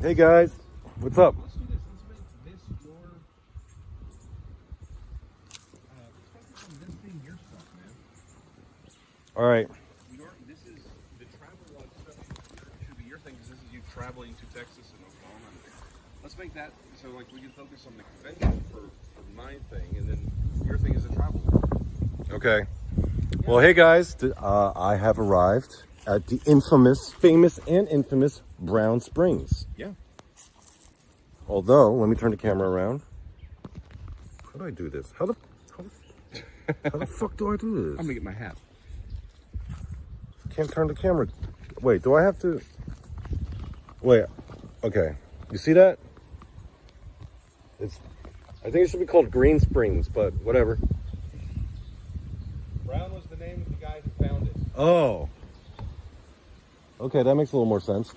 Hey guys, what's up? Let's do this. Let's make this your. Let's make this thing your stuff, man. All right. This is the travel log stuff. Should be your thing because this is you traveling to Texas and Oklahoma. Let's make that so like we can focus on the convention for my thing, and then your thing is the travel log. Okay. Well, hey guys, I have arrived at the famous and infamous Brown Springs. Yeah. Although, let me turn the camera around. How do I do this? How the fuck do I do this? I'm gonna get my hat. Can't turn the camera. Wait, do I have to? Wait. Okay. You see that? I think it should be called Green Springs, but whatever. Brown was the name of the guy who found it. Oh. Okay, that makes a little more sense.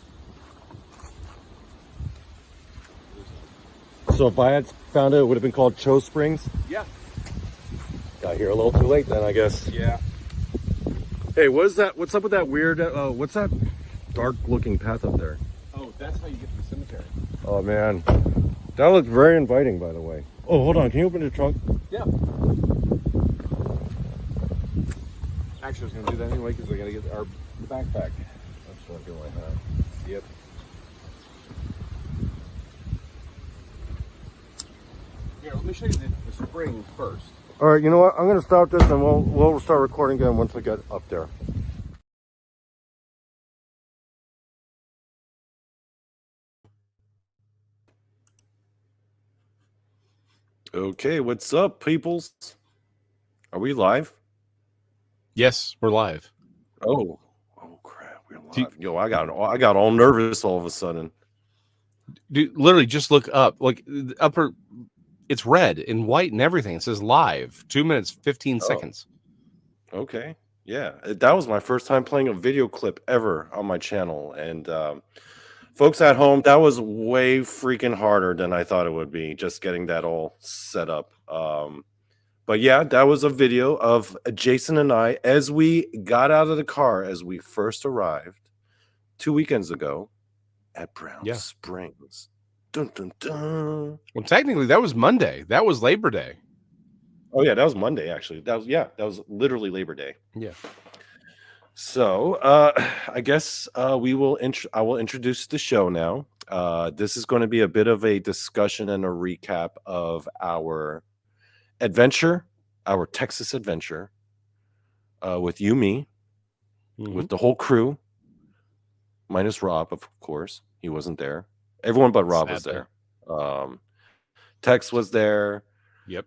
So if I had found it, it would have been called Cho Springs? Yeah. Got here a little too late then, I guess. Yeah. Hey, what is that? What's up with that weird, what's that dark looking path up there? Oh, that's how you get to the cemetery. Oh man. That looks very inviting, by the way. Oh, hold on. Can you open the trunk? Yeah. Actually, I was gonna do that anyway because we gotta get our backpack. That's what I do like that. Yep. Here, let me show you the spring first. All right, you know what? I'm going to stop this and we'll start recording again once we get up there. Okay, what's up, peoples? Are we live? Yes, we're live. Oh crap, we're live. Yo, I got all nervous all of a sudden. Dude, literally just look up. Like the upper, it's red and white and everything. It says live. 2 minutes, 15 seconds. Okay. Yeah, that was my first time playing a video clip ever on my channel. And folks at home, that was way freaking harder than I thought it would be, just getting that all set up. But yeah, that was a video of Jason and I as we got out of the car as we first arrived 2 weekends ago at Brown Springs. Dun, dun, dun. Well, technically, that was Monday. That was Labor Day. Oh yeah, that was Monday actually. That was literally Labor Day. Yeah. So I guess I will introduce the show now. This is going to be a bit of a discussion and a recap of our adventure, our Texas adventure, with you, me, with the whole crew, minus Rob, of course. He wasn't there. Everyone but Rob was there. Tex was there. Yep.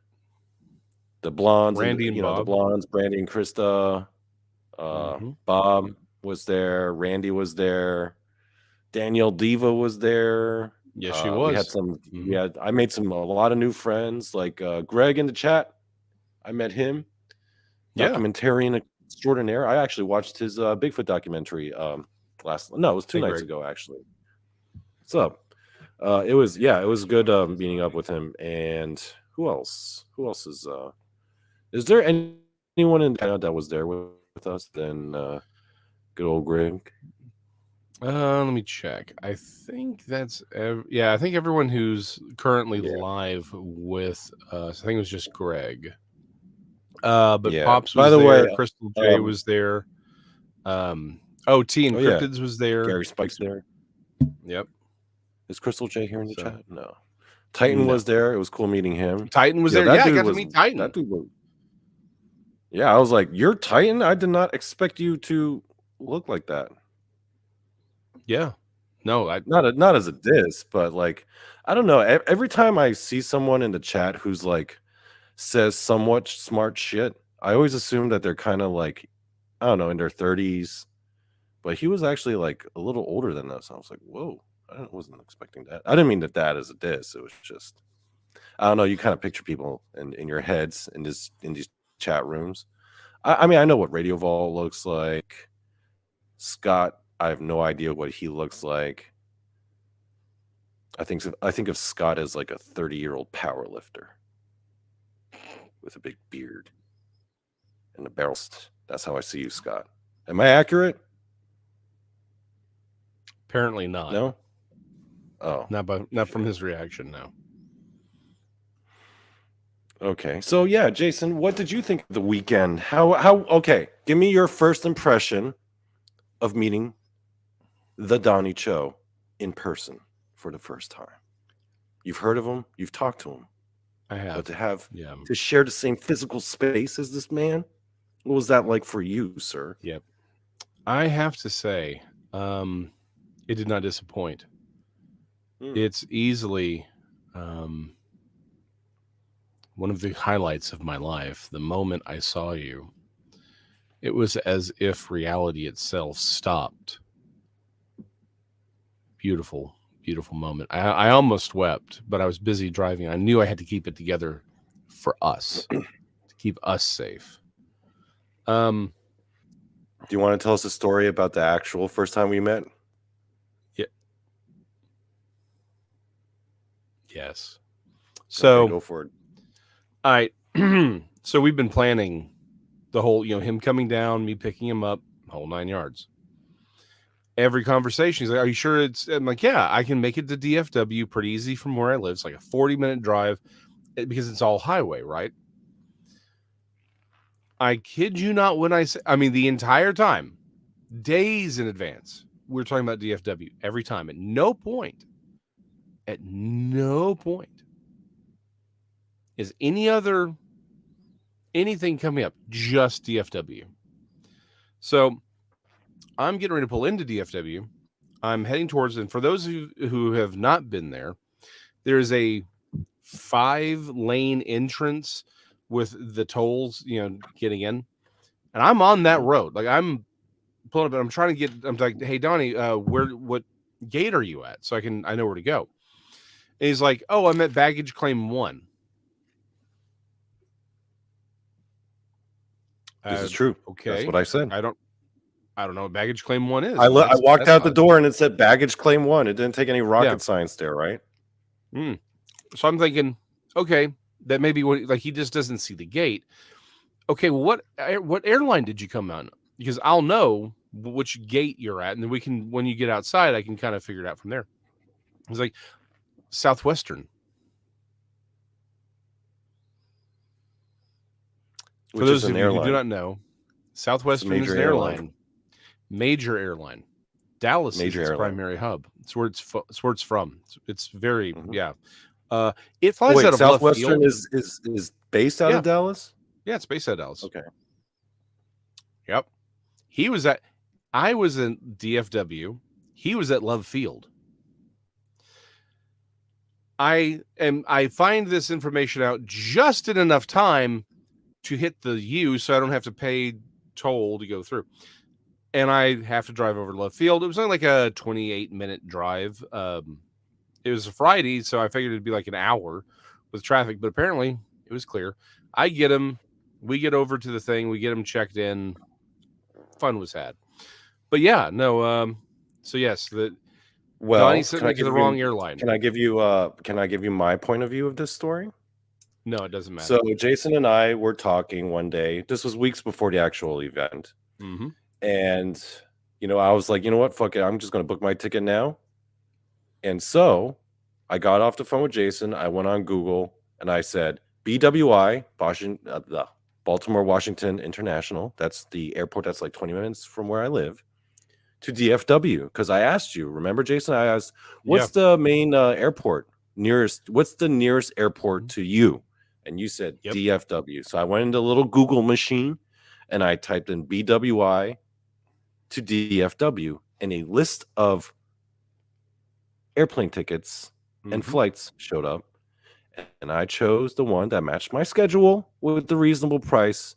The blondes, Randy and Bob. the blondes, Brandy and Krista. Bob was there. Randy was there. Danielle Diva was there. Yes, she was. We had some. I made a lot of new friends, like Greg in the chat. I met him. Documentarian extraordinaire. I actually watched his Bigfoot documentary it was 2 nights ago actually. What's up? It was good meeting up with him. And who else? Who else is there anyone in Canada that was there with us than good old Greg? Let me check. I think that's I think everyone who's currently live with us. I think it was just Greg. But Pops was there. Crystal J was there. T and Cryptids was there. Gary Spike's there. Yep. Is Crystal J here in the chat? No. Titan was there. It was cool meeting him. Titan was there. Yeah, I got to meet Titan. That dude was. Yeah, I was like, "You're Titan? I did not expect you to look like that." Yeah. No, not as a diss, but like, I don't know. Every time I see someone in the chat who's like says somewhat smart shit, I always assume that they're kind of like, I don't know, in their 30s. But he was actually like a little older than us. I was like, whoa, I wasn't expecting that. I didn't mean that as a diss. It was just, I don't know. You kind of picture people in your heads in these chat rooms. I mean, I know what Radio Vault looks like. Scott, I have no idea what he looks like. I think of Scott as like a 30-year-old power lifter with a big beard and a barrel. That's how I see you, Scott. Am I accurate? Apparently not. No? Oh, not from his reaction. No. Okay. So yeah, Jason, what did you think of the weekend? How okay, give me your first impression of meeting the Donny Cho in person for the first time. You've heard of him, you've talked to him. I have. But to share the same physical space as this man, what was that like for you, sir? Yep. I have to say, it did not disappoint. It's easily one of the highlights of my life. The moment I saw you, it was as if reality itself stopped. Beautiful, beautiful moment. I almost wept, but I was busy driving. I knew I had to keep it together for us, to keep us safe. Do you want to tell us a story about the actual first time we met? Yeah. Yes. So go for it. All right. So we've been planning the whole, him coming down, me picking him up, whole 9 yards. Every conversation, he's like, "Are you sure it's?" I'm like, "Yeah, I can make it to DFW pretty easy from where I live. It's like a 40-minute drive because it's all highway, right?" I kid you not when I say, the entire time, days in advance, we're talking about DFW every time. At no point is anything coming up, just DFW. So I'm getting ready to pull into DFW. I'm heading towards, and for those who have not been there, there's a 5-lane entrance with the tolls, getting in. And I'm on that road. Like, I'm pulling up and I'm trying to I'm like, "Hey, Donny, what gate are you at? So I know where to go." And he's like, "Oh, I'm at baggage claim 1. This is true. Okay. That's what I said. I don't know what baggage claim 1 is. I walked out the door and it said baggage claim 1. It didn't take any rocket science there, right? So I'm thinking, okay, that maybe he just doesn't see the gate. Okay, well, what airline did you come on? Because I'll know which gate you're at, and then we can, when you get outside, I can kind of figure it out from there. He's like, Southwestern. For those of you who do not know, Southwestern is an airline. Major airline. Dallas is its primary hub. It's where it's from. It's very it flies out of Southwestern left field. is based out of Dallas? Yeah, it's based out of Dallas. Okay. Yep. I was in DFW. He was at Love Field. I find this information out just in enough time to hit the U, so I don't have to pay toll to go through. And I have to drive over to Love Field. It was only like a 28-minute drive. It was a Friday, so I figured it'd be like an hour with traffic, but apparently it was clear. I get him. We get over to the thing. We get him checked in. Fun was had. But yeah, no. So yes, Donnie sent me to the wrong airline. Can I give you my point of view of this story? No, it doesn't matter. So Jason and I were talking one day. This was weeks before the actual event. Mm-hmm. And, I was like, you know what? Fuck it. I'm just going to book my ticket now. And so I got off the phone with Jason. I went on Google and I said, BWI, the Baltimore Washington International. That's the airport that's like 20 minutes from where I live, to DFW. Because I asked you, remember, Jason? I asked, what's the main airport nearest? What's the nearest airport to you? And you said DFW. So I went into a little Google machine and I typed in BWI to DFW, and a list of airplane tickets and flights showed up. And I chose the one that matched my schedule with the reasonable price,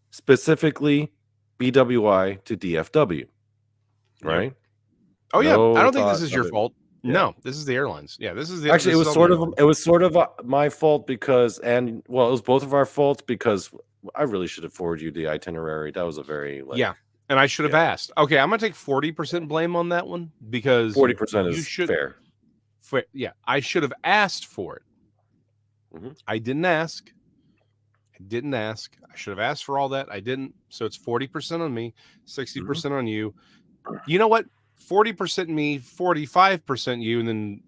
specifically BWI to DFW. Right? Yep. Oh, yeah. I don't think this is your fault. Yeah. No, this is the airlines. Yeah, this is the actually. It was sort of my fault because, it was both of our faults because I really should have forwarded you the itinerary. That was a very and I should have asked. Okay, I'm gonna take 40% blame on that one because 40% is fair. I should have asked for it. Mm-hmm. I didn't ask. I should have asked for all that. I didn't. So it's 40% on me, 60% on you. You know what? 40% me, 45% you, and then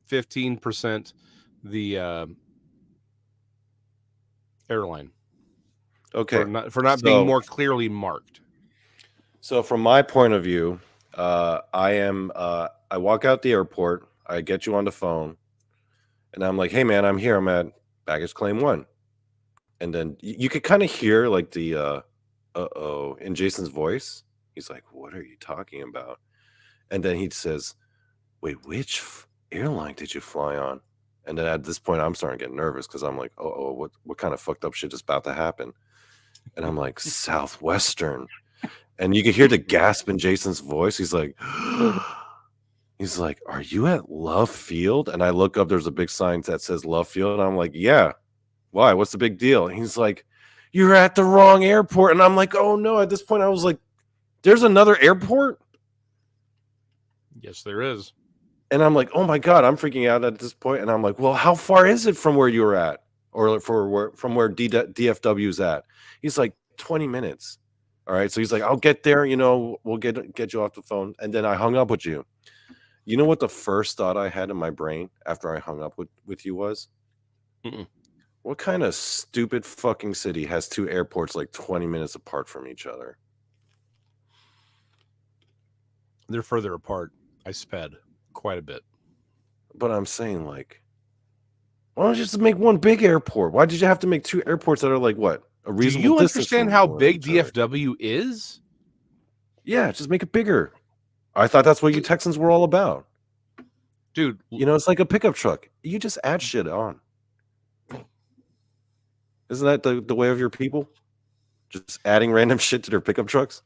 15% the airline. Okay. For not being more clearly marked. So from my point of view, I walk out the airport, I get you on the phone, and I'm like, hey man, I'm here. I'm at baggage claim 1. And then you could kind of hear like the uh-oh in Jason's voice. He's like, what are you talking about? And then he says, wait, which airline did you fly on? And then at this point, I'm starting to get nervous because I'm like, oh, what kind of fucked up shit is about to happen? And I'm like, Southwestern. And you can hear the gasp in Jason's voice. He's like, are you at Love Field? And I look up, there's a big sign that says Love Field. And I'm like, yeah. Why? What's the big deal? And he's like, you're at the wrong airport. And I'm like, oh no. At this point, I was like, there's another airport? Yes, there is. And I'm like, oh my God, I'm freaking out at this point. And I'm like, well, how far is it from where you were at? Or from where DFW's at? He's like, 20 minutes. All right. So he's like, I'll get there, we'll get you off the phone. And then I hung up with you. You know what the first thought I had in my brain after I hung up with you was? Mm-mm. What kind of stupid fucking city has 2 airports like 20 minutes apart from each other? They're further apart. I sped quite a bit. But I'm saying, like, why don't you just make one big airport? Why did you have to make 2 airports that are like what? A reasonable Do you distance understand how big DFW is? Yeah, just make it bigger. I thought that's what you Texans were all about. Dude. It's like a pickup truck. You just add shit on. Isn't that the way of your people? Just adding random shit to their pickup trucks?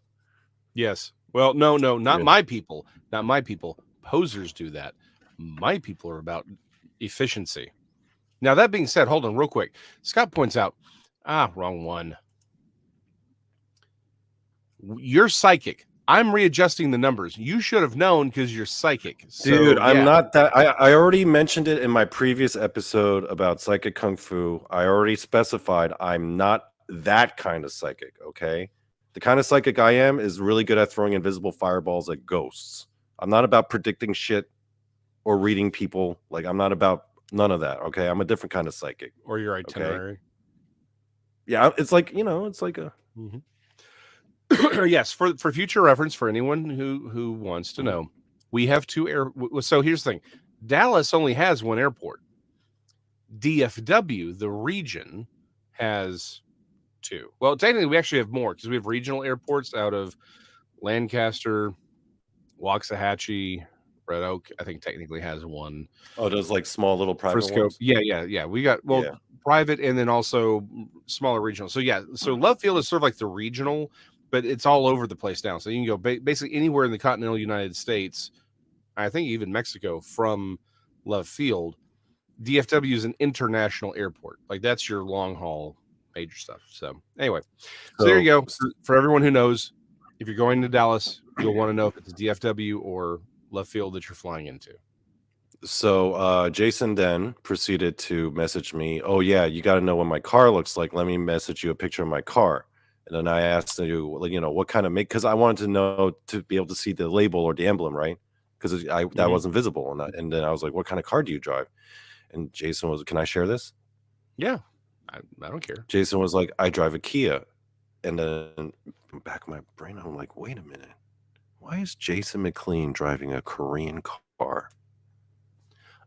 Yes. Well, no, not my people. Not my people. Posers do that. My people are about efficiency. Now, that being said, hold on real quick. Scott points out, wrong one. You're psychic. I'm readjusting the numbers. You should have known because you're psychic. Dude, I'm not that. I already mentioned it in my previous episode about psychic kung fu. I already specified I'm not that kind of psychic, okay? The kind of psychic I am is really good at throwing invisible fireballs at ghosts. I'm not about predicting shit or reading people. Like, I'm not about none of that, okay? I'm a different kind of psychic. Or your itinerary. Okay? Yeah, it's like, it's like a... Mm-hmm. Yes, for future reference, for anyone who wants to know, we have 2 so here's the thing. Dallas only has 1 airport. DFW, the region, has 2. Well, technically, we actually have more because we have regional airports out of Lancaster, Waxahachie, Red Oak. I think technically has 1. Oh, those like small little private Frisco. ones? Yeah. We got private and then also smaller regional. So so Love Field is sort of like the regional, but it's all over the place now. So you can go basically anywhere in the continental United States, I think even Mexico, from Love Field. DFW is an international airport. Like, that's your long haul major stuff. So anyway, so there you go. For everyone who knows, if you're going to Dallas, you'll want to know if it's DFW or Love Field that you're flying into. So Jason then proceeded to message me, oh yeah, you got to know what my car looks like. Let me message you a picture of my car. And then I asked you, what kind of make, because I wanted to know, to be able to see the label or the emblem, right? Because that wasn't visible. And then I was like, what kind of car do you drive? And Jason was, can I share this? Yeah, I don't care. Jason was like, I drive a Kia. And then back of my brain, I'm like, wait a minute. Why is Jason McLean driving a Korean car?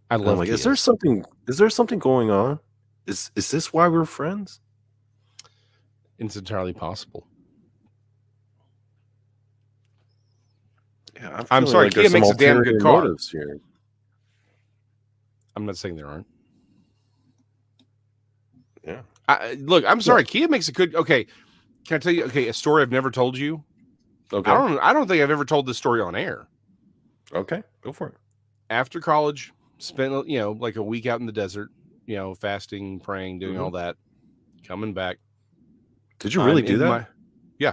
I love like, is there something going on? Is this why we're friends? It's entirely possible. Yeah, I'm sorry, Kia makes a damn good car. Here. I'm not saying there aren't. Yeah. Look, I'm sorry, Kia makes a good. Okay, can I tell you? Okay, a story I've never told you. Okay. I don't think I've ever told this story on air. Okay, go for it. After college, spent like a week out in the desert, fasting, praying, doing all that, coming back. Did you really do that? Yeah.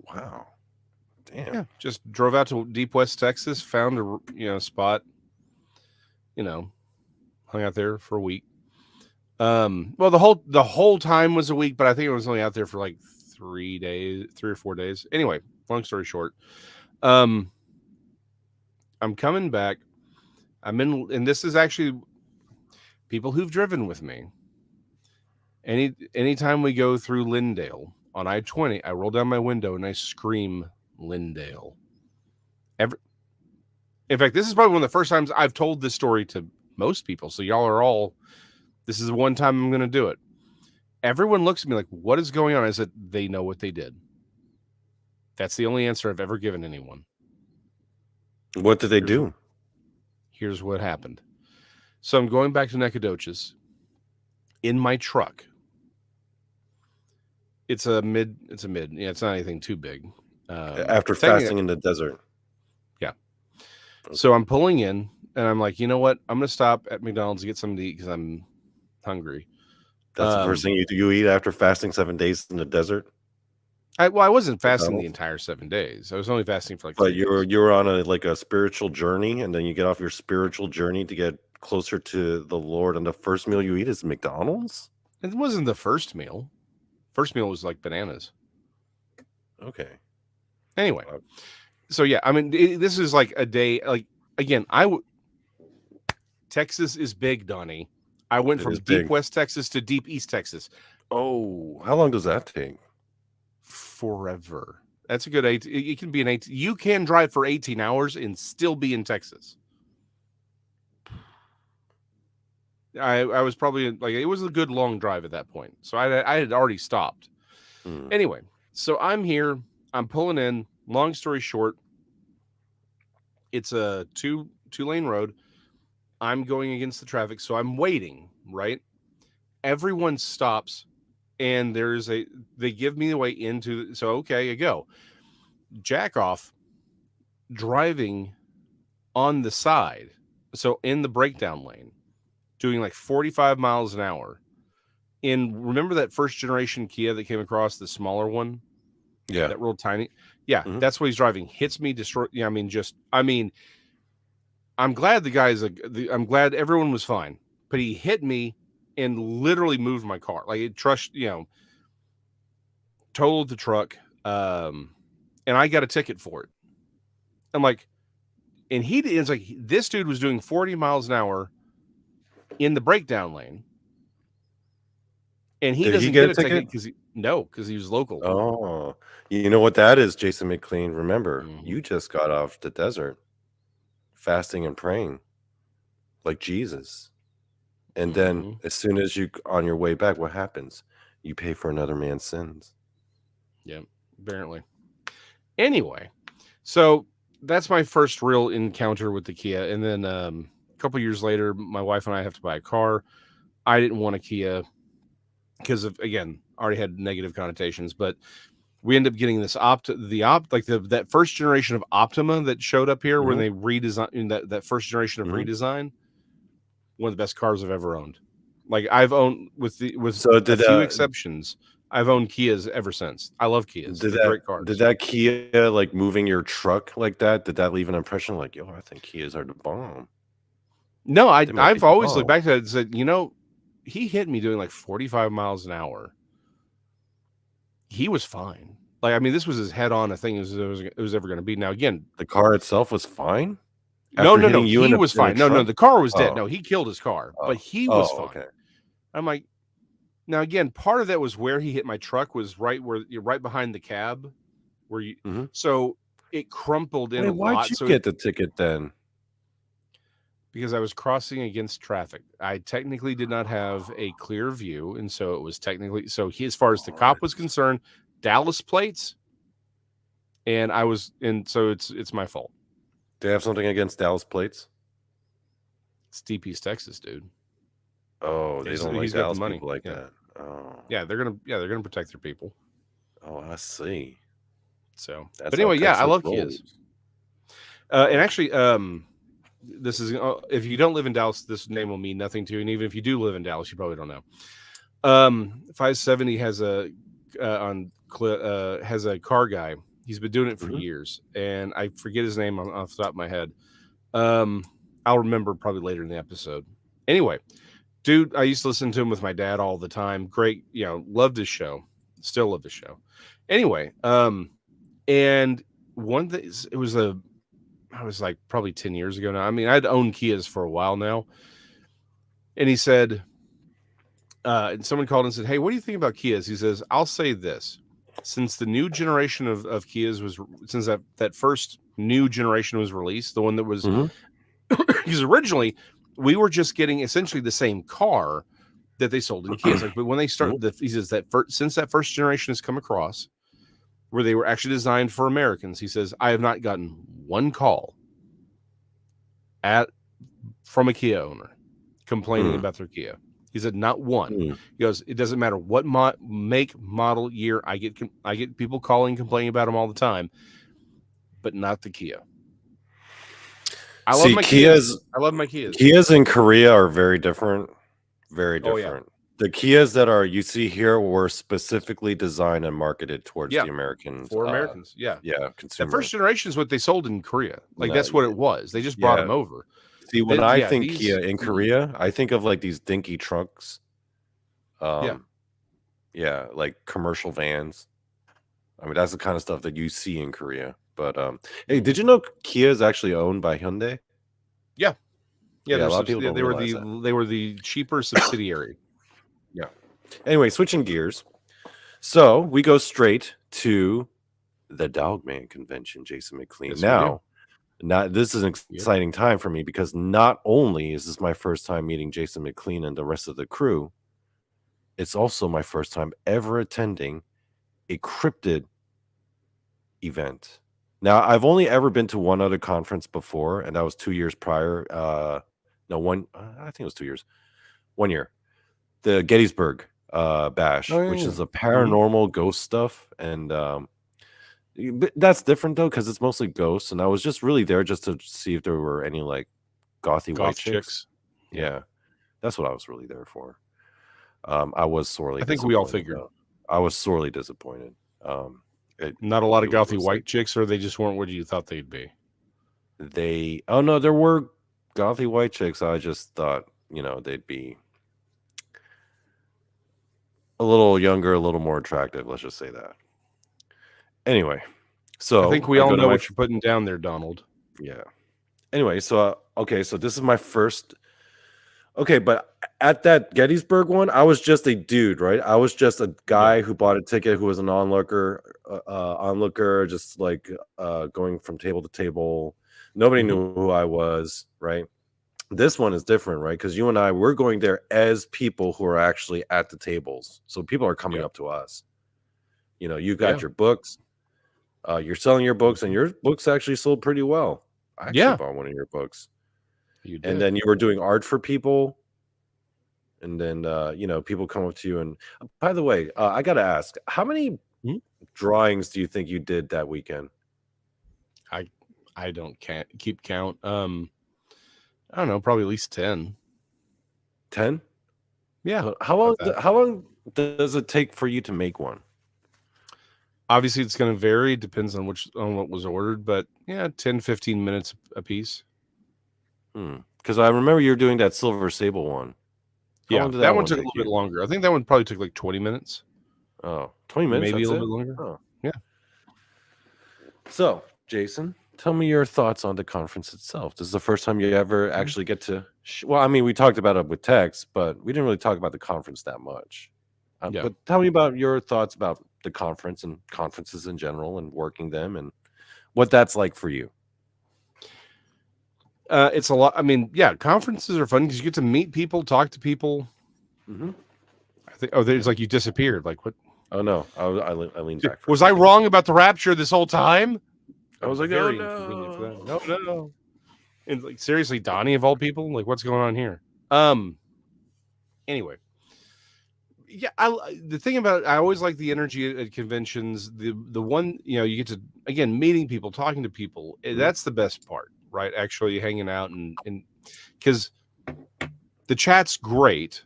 Wow. Damn. Yeah. Just drove out to Deep West Texas, found a spot, hung out there for a week. Well, the whole time was a week, but I think I was only out there for like 3 or 4 days. Anyway, long story short, I'm coming back and this is actually people who've driven with me. Anytime we go through Lindale on I-20, I roll down my window and I scream Lindale. In fact, this is probably one of the first times I've told this story to most people. So y'all are all, this is the one time I'm going to do it. Everyone looks at me like, what is going on? I said, they know what they did. That's the only answer I've ever given anyone. What did they do? Here's what happened. So I'm going back to Nacogdoches in my truck. It's a mid. Yeah, it's not anything too big. After fasting in the desert. Yeah. Okay. So I'm pulling in and I'm like, you know what? I'm going to stop at McDonald's to get something to eat because I'm hungry. That's the first thing you eat after fasting 7 days in the desert? I wasn't fasting the entire 7 days. I was only fasting for like. But you were on a spiritual journey, and then you get off your spiritual journey to get closer to the Lord, and the first meal you eat is McDonald's? It wasn't the first meal. First meal was like bananas. Okay. Anyway, so yeah, I mean, this is like a day. Like again, Texas is big, Donny. I went from deep West Texas to deep East Texas. Oh, how long does that take? Forever. That's a good 8. It can be an 8. You can drive for 18 hours and still be in Texas. I was probably like, it was a good long drive at that point. So I had already stopped. Anyway, so I'm here. I'm pulling in. Long story short, it's a two lane road. I'm going against the traffic, so I'm waiting, right? Everyone stops, and they give me the way into, so okay, I go. Jack off, driving on the side, so in the breakdown lane, doing like 45 miles an hour. And remember that first generation Kia that came across, the smaller one? Yeah. That real tiny? Yeah, that's what he's driving. Hits me, destroy. Yeah, I'm glad I'm glad everyone was fine, but he hit me and literally moved my car. Like it totaled the truck. And I got a ticket for it. I'm like, and it's like, this dude was doing 40 miles an hour in the breakdown lane. And he doesn't get a ticket because he was local. Oh, you know what that is, Jason McLean. Remember, you just got off the desert, fasting and praying, like Jesus. And then, as soon as you on your way back, what happens? You pay for another man's sins. Yeah, apparently. Anyway, so that's my first real encounter with the Kia. And then a couple years later, my wife and I have to buy a car. I didn't want a Kia because of, again, already had negative connotations, but we end up getting this that first generation of Optima that showed up here when they redesigned that first generation of redesign. One of the best cars I've ever owned. Like I've owned with a few exceptions, I've owned Kias ever since. I love Kias. They're great cars. Did that Kia, like moving your truck like that, did that leave an impression like, yo, I think Kias are the bomb? No, I've always looked back at it and said, he hit me doing like 45 miles an hour. He was fine. Like, I mean, this was as head-on a thing as it was ever going to be. Now, again, the car itself was fine? No, he was fine. No, the car was dead. No, he killed his car, but he was fine. Okay. I'm like, now again, part of that was where he hit my truck was right behind the cab, where you. So it crumpled in a lot. Why'd you get the ticket then? Because I was crossing against traffic. I technically did not have a clear view, and so it was technically as far as the cop was concerned, Dallas plates, and so it's my fault. Do they have something against Dallas plates? It's deep East Texas, dude. Oh, they don't like Dallas people like that. Oh, yeah, they're gonna protect their people. Oh, I see. So, but anyway, yeah, I love Kias. And actually, this is if you don't live in Dallas, this name will mean nothing to you. And even if you do live in Dallas, you probably don't know. 570 has a car guy. He's been doing it for years, and I forget his name off the top of my head. I'll remember probably later in the episode. Anyway, dude, I used to listen to him with my dad all the time. Great, loved his show. Still love his show. Anyway, and one thing, it was I was like probably 10 years ago now. I mean, I'd owned Kias for a while now. And he said, and someone called and said, "Hey, what do you think about Kias?" He says, "I'll say this. Since the new generation of Kias since that first new generation was released, the one that was, because originally we were just getting essentially the same car that they sold in Kias. Like, but when they started, he says that since that first generation has come across, where they were actually designed for Americans, he says, I have not gotten one call from a Kia owner complaining about their Kia. He said, not one. He goes, it doesn't matter what make, model, year. I get people calling, complaining about them all the time, but not the Kia. I love my Kias. I love my Kias. Kias in Korea are very different. Very different. Oh, yeah. The Kias that you see here were specifically designed and marketed towards the Americans. For Americans, yeah, consumers. The first generation is what they sold in Korea. Like, that's what it was. They just brought them over. See, when I think Kia in Korea, I think of like these dinky trucks. Yeah, like commercial vans. I mean, that's the kind of stuff that you see in Korea. But hey, did you know Kia is actually owned by Hyundai? Yeah. Yeah, a lot of people they were the cheaper subsidiary. Yeah. Anyway, switching gears. So we go straight to the Dogman convention, Jason McLean. Now, this is an exciting time for me because not only is this my first time meeting Jason McLean and the rest of the crew, it's also my first time ever attending a cryptid event. Now, I've only ever been to one other conference before, and that was 2 years prior. I think it was 2 years. 1 year. The Gettysburg Bash, which is a paranormal ghost stuff. And that's different, though, because it's mostly ghosts. And I was just really there just to see if there were any, like, goth white chicks. Yeah. That's what I was really there for. I was sorely disappointed. I think we all figured. I was sorely disappointed. Not a lot of gothy white chicks, or they just weren't what you thought they'd be? No, there were gothy white chicks. I just thought, they'd be a little younger, a little more attractive. Let's just say that. Anyway, so I think we all know what you're putting down there, Donald. Yeah. Anyway, so so this is my first. Okay, but at that Gettysburg one, I was just a dude, right? I was just a guy who bought a ticket, who was an onlooker, just like going from table to table. Nobody knew who I was, right? This one is different, right? Because you and I, we're going there as people who are actually at the tables. So people are coming up to us. You got your books. You're selling your books, and your books actually sold pretty well. I actually bought one of your books. You did. And then you were doing art for people. And then, people come up to you. And by the way, I got to ask, how many drawings do you think you did that weekend? I can't keep count. I don't know, probably at least 10. 10? Yeah. How long does it take for you to make one? Obviously, it's going to vary. It depends on what was ordered. But, 10, 15 minutes a piece. Because I remember you were doing that Silver Sable one. That one took a little bit longer. I think that one probably took like 20 minutes. Oh, 20 minutes? Maybe a little bit longer. Oh. Yeah. So, Jason, tell me your thoughts on the conference itself. This is the first time you ever actually get to... well, I mean, we talked about it with text, but we didn't really talk about the conference that much. But tell me about your thoughts about the conference and conferences in general and working them and what that's like for you. It's a lot. I mean, conferences are fun because you get to meet people, talk to people. I think. Oh, there's like you disappeared. Like what? Oh no, I leaned back. Was I wrong about the rapture this whole time? I was like, oh no, no. And like seriously, Donny of all people, like what's going on here? Anyway, the thing about I always like the energy at conventions. The one you get to again meeting people, talking to people. That's the best part. Right, actually hanging out and because the chat's great,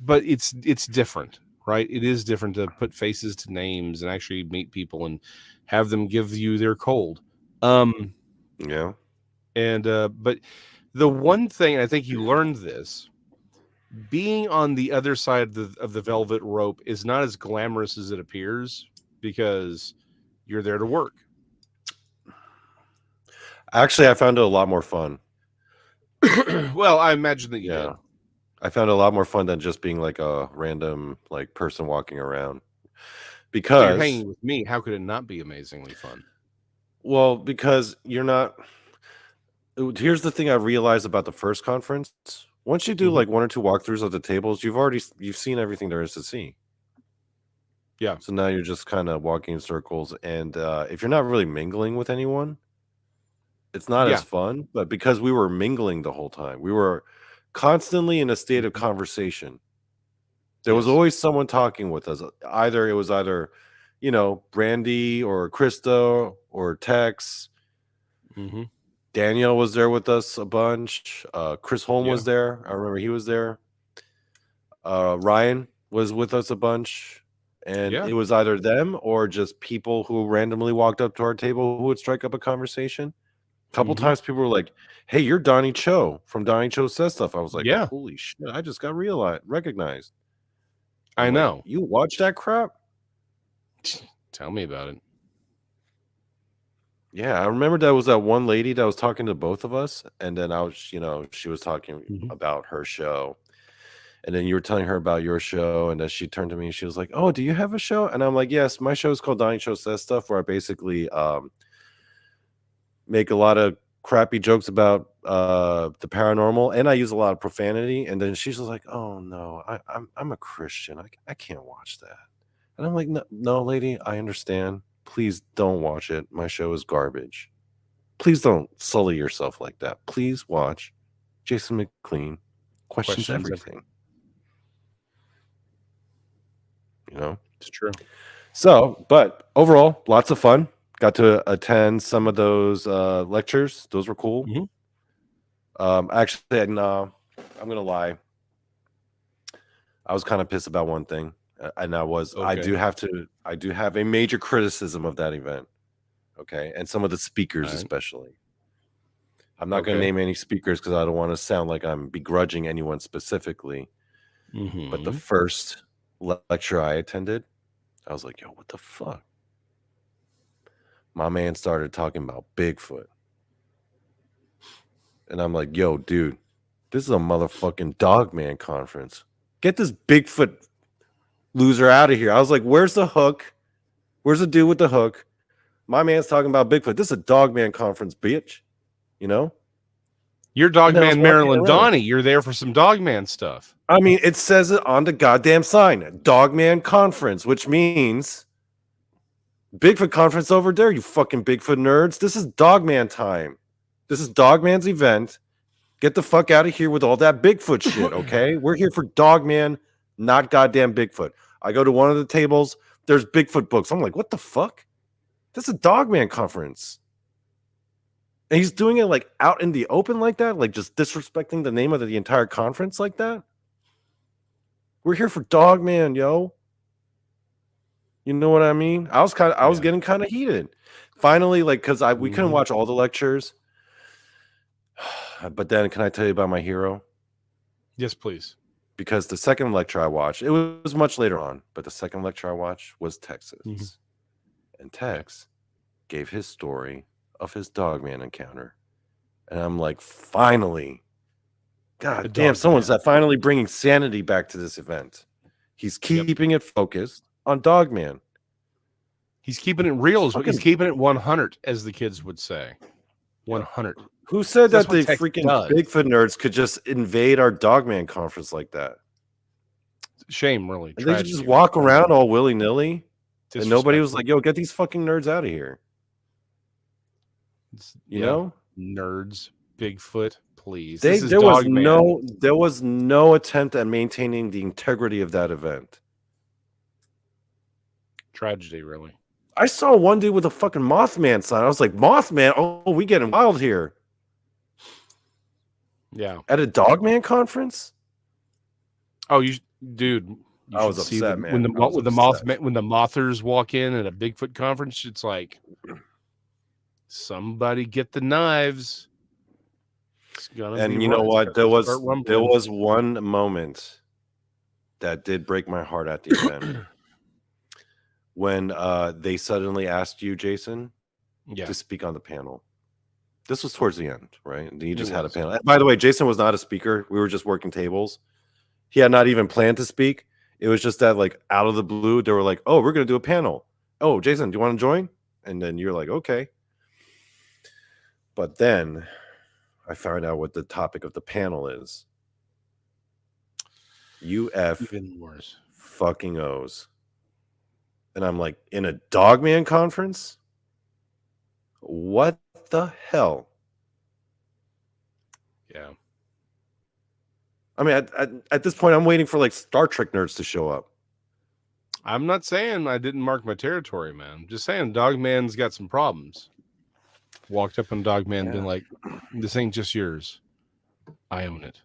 but it's different, right? It is different to put faces to names and actually meet people and have them give you their cold. Yeah. And but the one thing I think you learned this being on the other side of the velvet rope is not as glamorous as it appears because you're there to work. Actually, I found it a lot more fun. Well, I imagine that you did. I found it a lot more fun than just being like a random like person walking around. Because well, you're hanging with me. How could it not be amazingly fun? Well, because you're not. Here's the thing I realized about the first conference. Once you do like 1 or 2 walkthroughs of the tables, you've seen everything there is to see. Yeah. So now you're just kind of walking in circles, and if you're not really mingling with anyone, it's not as fun. But because we were mingling the whole time, we were constantly in a state of conversation. There was always someone talking with us. It was either, Brandy or Krista or Tex. Daniel was there with us a bunch. Chris Holm was there. I remember he was there. Ryan was with us a bunch. And it was either them or just people who randomly walked up to our table who would strike up a conversation. A couple times people were like, "Hey, you're Donny Cho from Donny Cho Says Stuff." I was like, "Holy shit, I just got recognized." I know. You watch that crap? Tell me about it. Yeah, I remember there was that one lady that was talking to both of us, and then she was talking about her show. And then you were telling her about your show, and then she turned to me and she was like, "Oh, do you have a show?" And I'm like, "Yes, my show is called Donny Show Says Stuff, where I basically make a lot of crappy jokes about the paranormal, and I use a lot of profanity." And then she's just like, "Oh no, I'm a Christian. I can't watch that." And I'm like, "No, lady, I understand. Please don't watch it. My show is garbage. Please don't sully yourself like that. Please watch Jason McLean Questions Everything." It's true. So, but overall, lots of fun. Got to attend some of those lectures. Those were cool. Actually, I'm gonna lie. I was kind of pissed about one thing, and I do have a major criticism of that event. Okay, and some of the speakers especially. I'm not going to name any speakers because I don't want to sound like I'm begrudging anyone specifically. But the first lecture I attended, I was like, "Yo, what the fuck?" My man started talking about Bigfoot. And I'm like, "Yo, dude, this is a motherfucking Dogman conference. Get this Bigfoot loser out of here." I was like, "Where's the hook? Where's the dude with the hook?" My man's talking about Bigfoot. This is a Dogman conference, bitch. You're Dogman Maryland Donny. You're there for some Dogman stuff. I mean, it says it on the goddamn sign. Dogman conference, which means Bigfoot conference over there, you fucking Bigfoot nerds. This is Dogman time. This is Dogman's event. Get the fuck out of here with all that Bigfoot shit, okay? We're here for Dogman, not goddamn Bigfoot. I go to one of the tables, there's Bigfoot books. I'm like, what the fuck? This is a Dogman conference. And he's doing it like out in the open like that, like just disrespecting the name of the entire conference like that. We're here for Dogman, yo. You know what I mean? I was getting kind of heated. Finally, like, because we couldn't watch all the lectures. But then, can I tell you about my hero? Yes, please. Because the second lecture I watched, it was much later on, but the second lecture I watched was Texas. And Tex gave his story of his Dogman encounter. And I'm like, finally. God damn, someone's finally bringing sanity back to this event. He's keeping it focused on Dogman. He's keeping it real. He's keeping it 100, as the kids would say. 100. Who said that the freaking Bigfoot nerds could just invade our Dogman conference like that? Shame, really. They could just walk around all willy-nilly. And nobody was like, "Yo, get these fucking nerds out of here." You know? Nerds. Bigfoot, please. There was no attempt at maintaining the integrity of that event. Tragedy, really. I saw one dude with a fucking Mothman sign. I was like, "Mothman? Oh, we getting wild here." Yeah. At a Dogman conference? Oh, dude. I was upset, man. When the mothers walk in at a Bigfoot conference, it's like, somebody get the knives. And you know what? There was one moment that did break my heart at the event. When they suddenly asked you, Jason, to speak on the panel. This was towards the end, right? And you just had a panel. By the way, Jason was not a speaker. We were just working tables. He had not even planned to speak. It was just that, like, out of the blue, they were like, "Oh, we're gonna do a panel. Oh, Jason, do you want to join?" And then you're like, "Okay." But then I found out what the topic of the panel is. Even worse. Fucking O's. And I'm like, in a Dogman conference? What the hell? Yeah. I mean, at this point, I'm waiting for, like, Star Trek nerds to show up. I'm not saying I didn't mark my territory, man. I'm just saying Dogman's got some problems. Walked up on Dogman, been like, "This ain't just yours. I own it.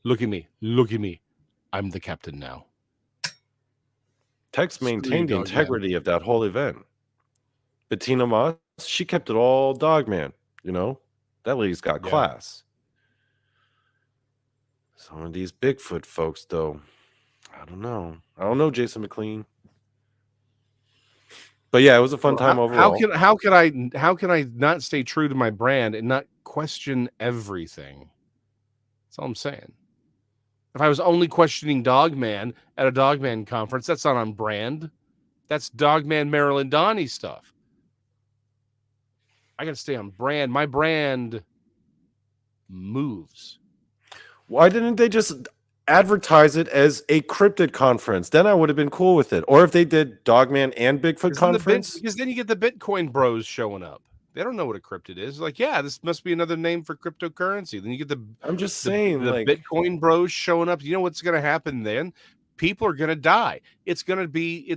Look at me. Look at me. I'm the captain now." Tex maintained the integrity of that whole event. Bettina Moss, she kept it all Dogman. You know, that lady's got class. Some of these Bigfoot folks, though, I don't know. I don't know, Jason McLean. But yeah, it was a fun time overall. How can I not stay true to my brand and not question everything? That's all I'm saying. If I was only questioning Dogman at a Dogman conference, that's not on brand. That's Dogman Maryland Donny stuff. I got to stay on brand. My brand moves. Why didn't they just advertise it as a cryptid conference? Then I would have been cool with it. Or if they did Dogman and Bigfoot conference. Because then you get the Bitcoin bros showing up. They don't know what a cryptid is. Like, yeah, this must be another name for cryptocurrency. Then you get the like, Bitcoin bros showing up. You know what's going to happen then? People are going to die. It's going to be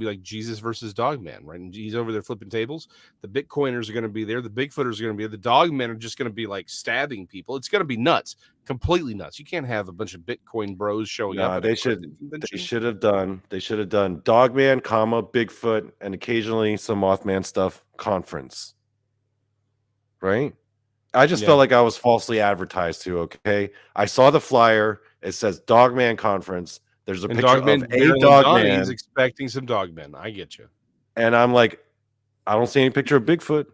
like Jesus versus Dogman, right? And he's over there flipping tables. The Bitcoiners are going to be there. The Bigfooters are going to be there. The Dogmen are just going to be like stabbing people. It's going to be nuts, completely nuts. You can't have a bunch of Bitcoin bros showing up. They should have done Dogman, Bigfoot, and occasionally some Mothman stuff conference. Right? I just felt like I was falsely advertised to. Okay, I saw the flyer. It says Dogman conference. There's a picture of a Dogman. He's expecting some Dogmen. I get you. And I'm like, I don't see any picture of Bigfoot.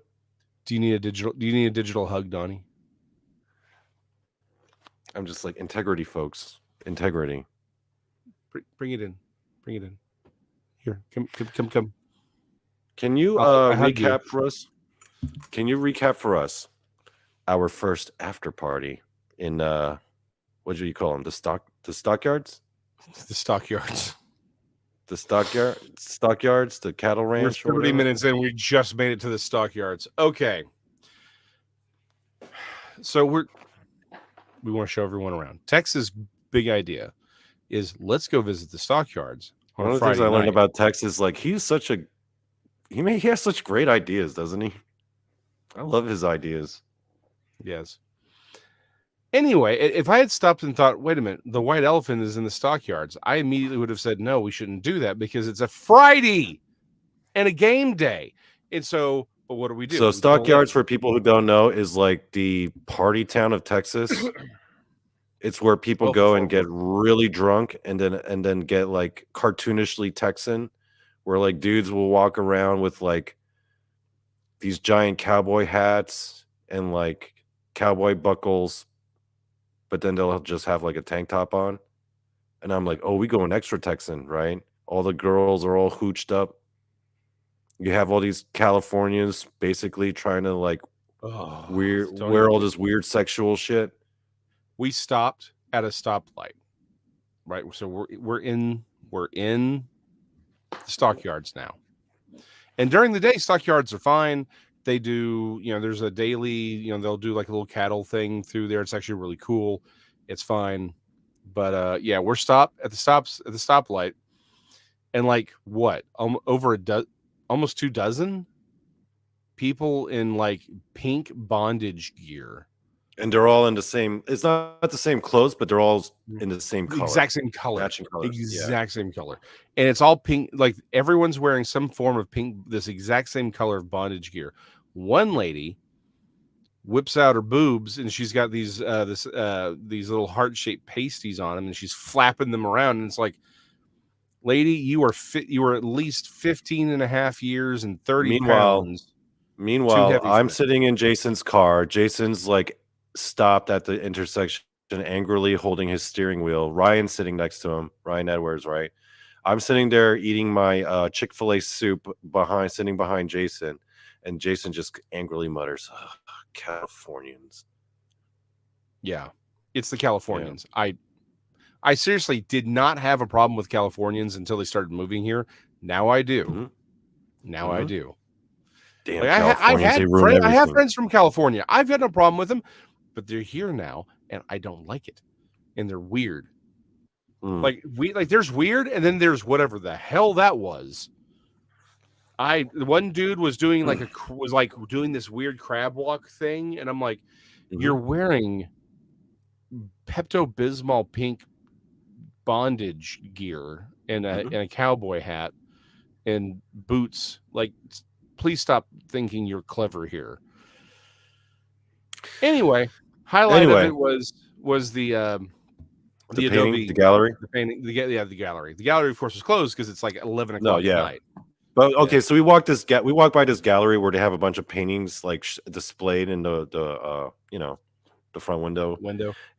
Do you need a digital hug, Donnie? I'm just like, integrity, folks. Integrity. Bring it in. Here, come. Can you recap for us? Can you recap for us our first after party in what do you call them? The stockyards? The stockyards. The stockyards, the cattle ranch. We're 30 minutes in. We just made it to the stockyards. Okay. So we want to show everyone around. Tex's big idea is let's go visit the stockyards. One of the things I learned about Tex is like he has such great ideas, doesn't he? I love his ideas. Yes. Anyway, if I had stopped and thought, wait a minute, the white elephant is in the stockyards, I immediately would have said, no, we shouldn't do that because it's a Friday and a game day. And so, but what do we do? So stockyards, for people who don't know, is like the party town of Texas. It's where people go and get really drunk and then get like cartoonishly Texan, where like dudes will walk around with like these giant cowboy hats and like cowboy buckles, but then they'll just have like a tank top on. And I'm like, oh, we going extra Texan, right? All the girls are all hooched up. You have all these Californians basically trying to like wear all this weird sexual shit. We stopped at a stoplight, right? So we're in the stockyards now. And during the day, stockyards are fine. They do, there's a daily, they'll do like a little cattle thing through there. It's actually really cool. It's fine. But we're stopped at the stoplight. And like what? Almost 2 dozen people in like pink bondage gear. And they're all in the same, it's not the same clothes, but they're all in the same color. Exact same color. Matching colors. Exact same color. And it's all pink. Like everyone's wearing some form of pink, this exact same color of bondage gear. One lady whips out her boobs and she's got these little heart-shaped pasties on them and she's flapping them around. And it's like, lady, you are at least 15 and a half years and 30 pounds. Meanwhile, I'm for that. sitting in Jason's car. Jason's like stopped at the intersection, angrily holding his steering wheel. Ryan's sitting next to him. Ryan Edwards, right? I'm sitting there eating my Chick-fil-A soup sitting behind Jason, and Jason just angrily mutters, "Ugh, Californians." Yeah, it's the Californians. I seriously did not have a problem with Californians until they started moving here. Now I do. Mm-hmm. Now I do. Damn, Like Californians, they ruin everything. I have friends from California. I've got no problem with them, but they're here now, and I don't like it, and they're weird. Like there's weird, and then there's whatever the hell that was. One dude was doing doing this weird crab walk thing, and I'm like, you're wearing Pepto-Bismol pink bondage gear and a cowboy hat and boots. Like, please stop thinking you're clever here. Anyway, highlight of it was the Adobe, the gallery, the painting, the gallery. The gallery, of course, was closed because it's like 11 o'clock at night. But okay, so we walked by this gallery where they have a bunch of paintings like displayed in the the front window.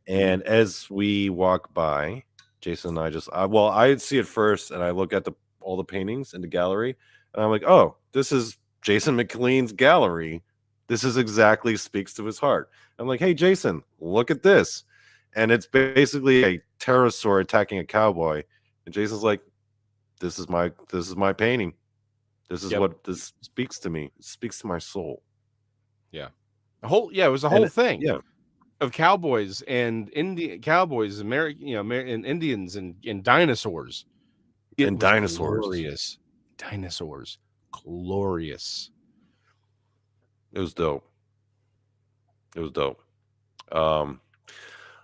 And as we walk by, Jason and I see it first, and I look at all the paintings in the gallery, and I'm like, oh, this is Jason McLean's gallery. This is exactly speaks to his heart. I'm like, hey, Jason, look at this. And it's basically a pterosaur attacking a cowboy. And Jason's like, this is my painting. This is what this speaks to me. It speaks to my soul. Yeah. It was a whole thing. Yeah. Of cowboys and cowboys, and Indians and dinosaurs. Dinosaurs. Dinosaurs. Glorious. It was dope.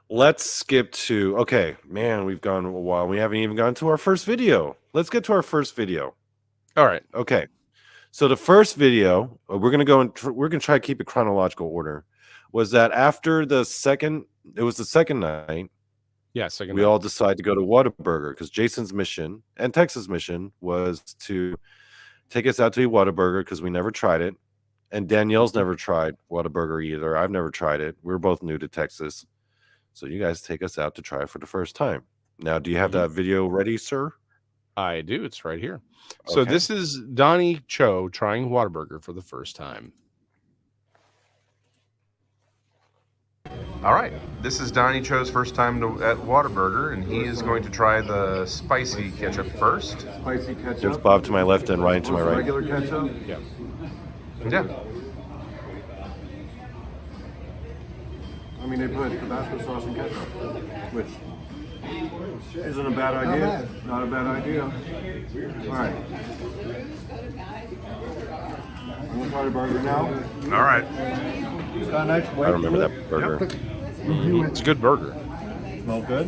Let's skip to we've gone a while. We haven't even gone to our first video. Let's get to our first video. All right. Okay. So the first video, we're gonna try to keep it chronological order. Was that after the second? It was the second night. Yeah, second. We all decided to go to Whataburger because Jason's mission and Texas' mission was to take us out to eat Whataburger because we never tried it, and Danielle's never tried Whataburger either. I've never tried it. We're both new to Texas, so you guys take us out to try it for the first time. Now, do you have that video ready, sir? I do. It's right here. So this is Donny Cho trying Whataburger for the first time. All right, this is Donny Cho's first time at Whataburger, and he is going to try the spicy ketchup first. Spicy ketchup. There's Bob to my left and Ryan to my right. Regular ketchup? Yeah. I mean, they put Tabasco sauce and ketchup, which isn't a bad idea. Not a bad idea. All right. I'm gonna try the burger now. All right. It's got a nice I remember that burger. Yep. It's a good burger. Smells good.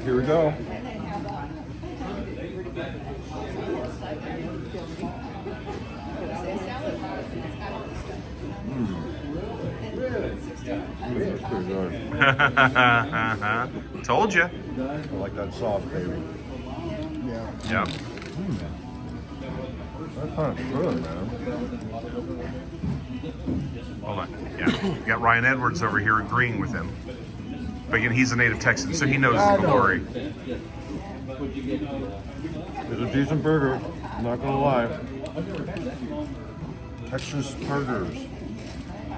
Here we go. That's pretty good. Told you. I like that sauce, baby. Yeah. That's kind of good, man. Hold on. Yeah. You got Ryan Edwards over here agreeing with him. But again, he's a native Texan, so he knows the glory. It's a decent burger. I'm not gonna lie. Texas burgers.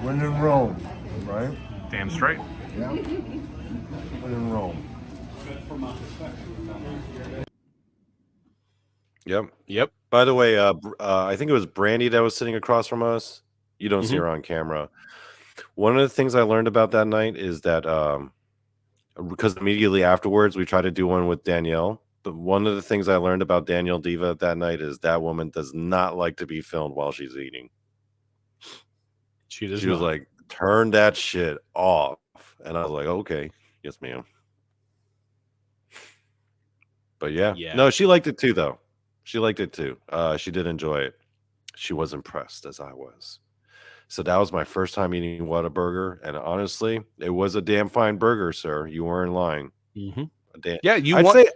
When in Rome, right? Damn straight. Yeah. When in Rome. Yep. By the way, I think it was Brandy that was sitting across from us. You don't see her on camera. One of the things I learned about that night is that because immediately afterwards we tried to do one with Danielle. But one of the things I learned about Danielle Diva that night is that woman does not like to be filmed while she's eating. She was like, turn that shit off. And I was like, okay, yes, ma'am. But yeah. No, she liked it too, though. She liked it too. She did enjoy it. She was impressed as I was. So that was my first time eating Whataburger. And honestly, it was a damn fine burger, sir. You weren't lying. Mm-hmm. I'd say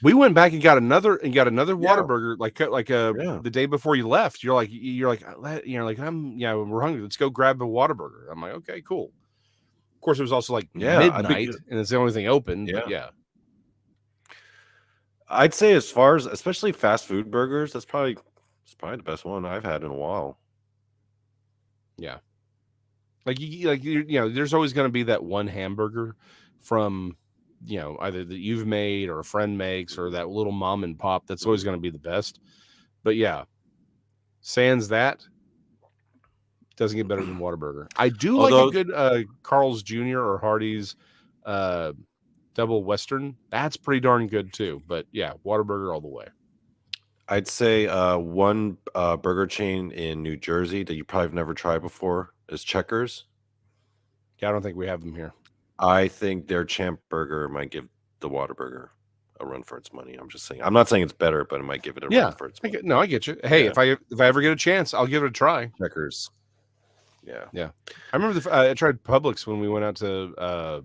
We went back and got another Yeah. Whataburger the day before you left. You're like we're hungry. Let's go grab a Whataburger. I'm like, okay, cool. Of course, it was also like midnight, and it's the only thing open. Yeah. But yeah, I'd say as far as especially fast food burgers, it's probably the best one I've had in a while. Yeah. There's always going to be that one hamburger from, either that you've made or a friend makes or that little mom and pop. That's always going to be the best. But yeah, sans that, doesn't get better than Whataburger. I do like a good Carl's Jr. or Hardee's double Western. That's pretty darn good too. But yeah, Whataburger all the way. I'd say one burger chain in New Jersey that you probably have never tried before is Checkers. Yeah, I don't think we have them here. I think their Champ Burger might give the Whataburger a run for its money. I'm just saying. I'm not saying it's better, but it might give it a run for its money. I get you. Hey, if I ever get a chance, I'll give it a try. Checkers. Yeah. Yeah. I remember I tried Publix when we went out to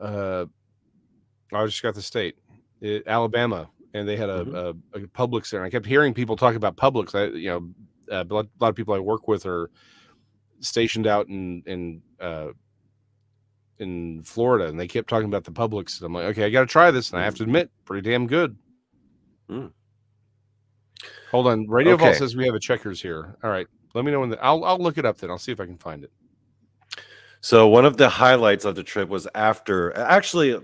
I just got the state, Alabama, and they had a Publix there. And I kept hearing people talk about Publix. A lot of people I work with are stationed out in Florida, and they kept talking about the Publix. And I'm like, okay, I got to try this, and I have to admit, pretty damn good. Hold on, Radio Vault says we have a Checkers here. All right, let me know when I'll look it up then. I'll see if I can find it. So one of the highlights of the trip was actually,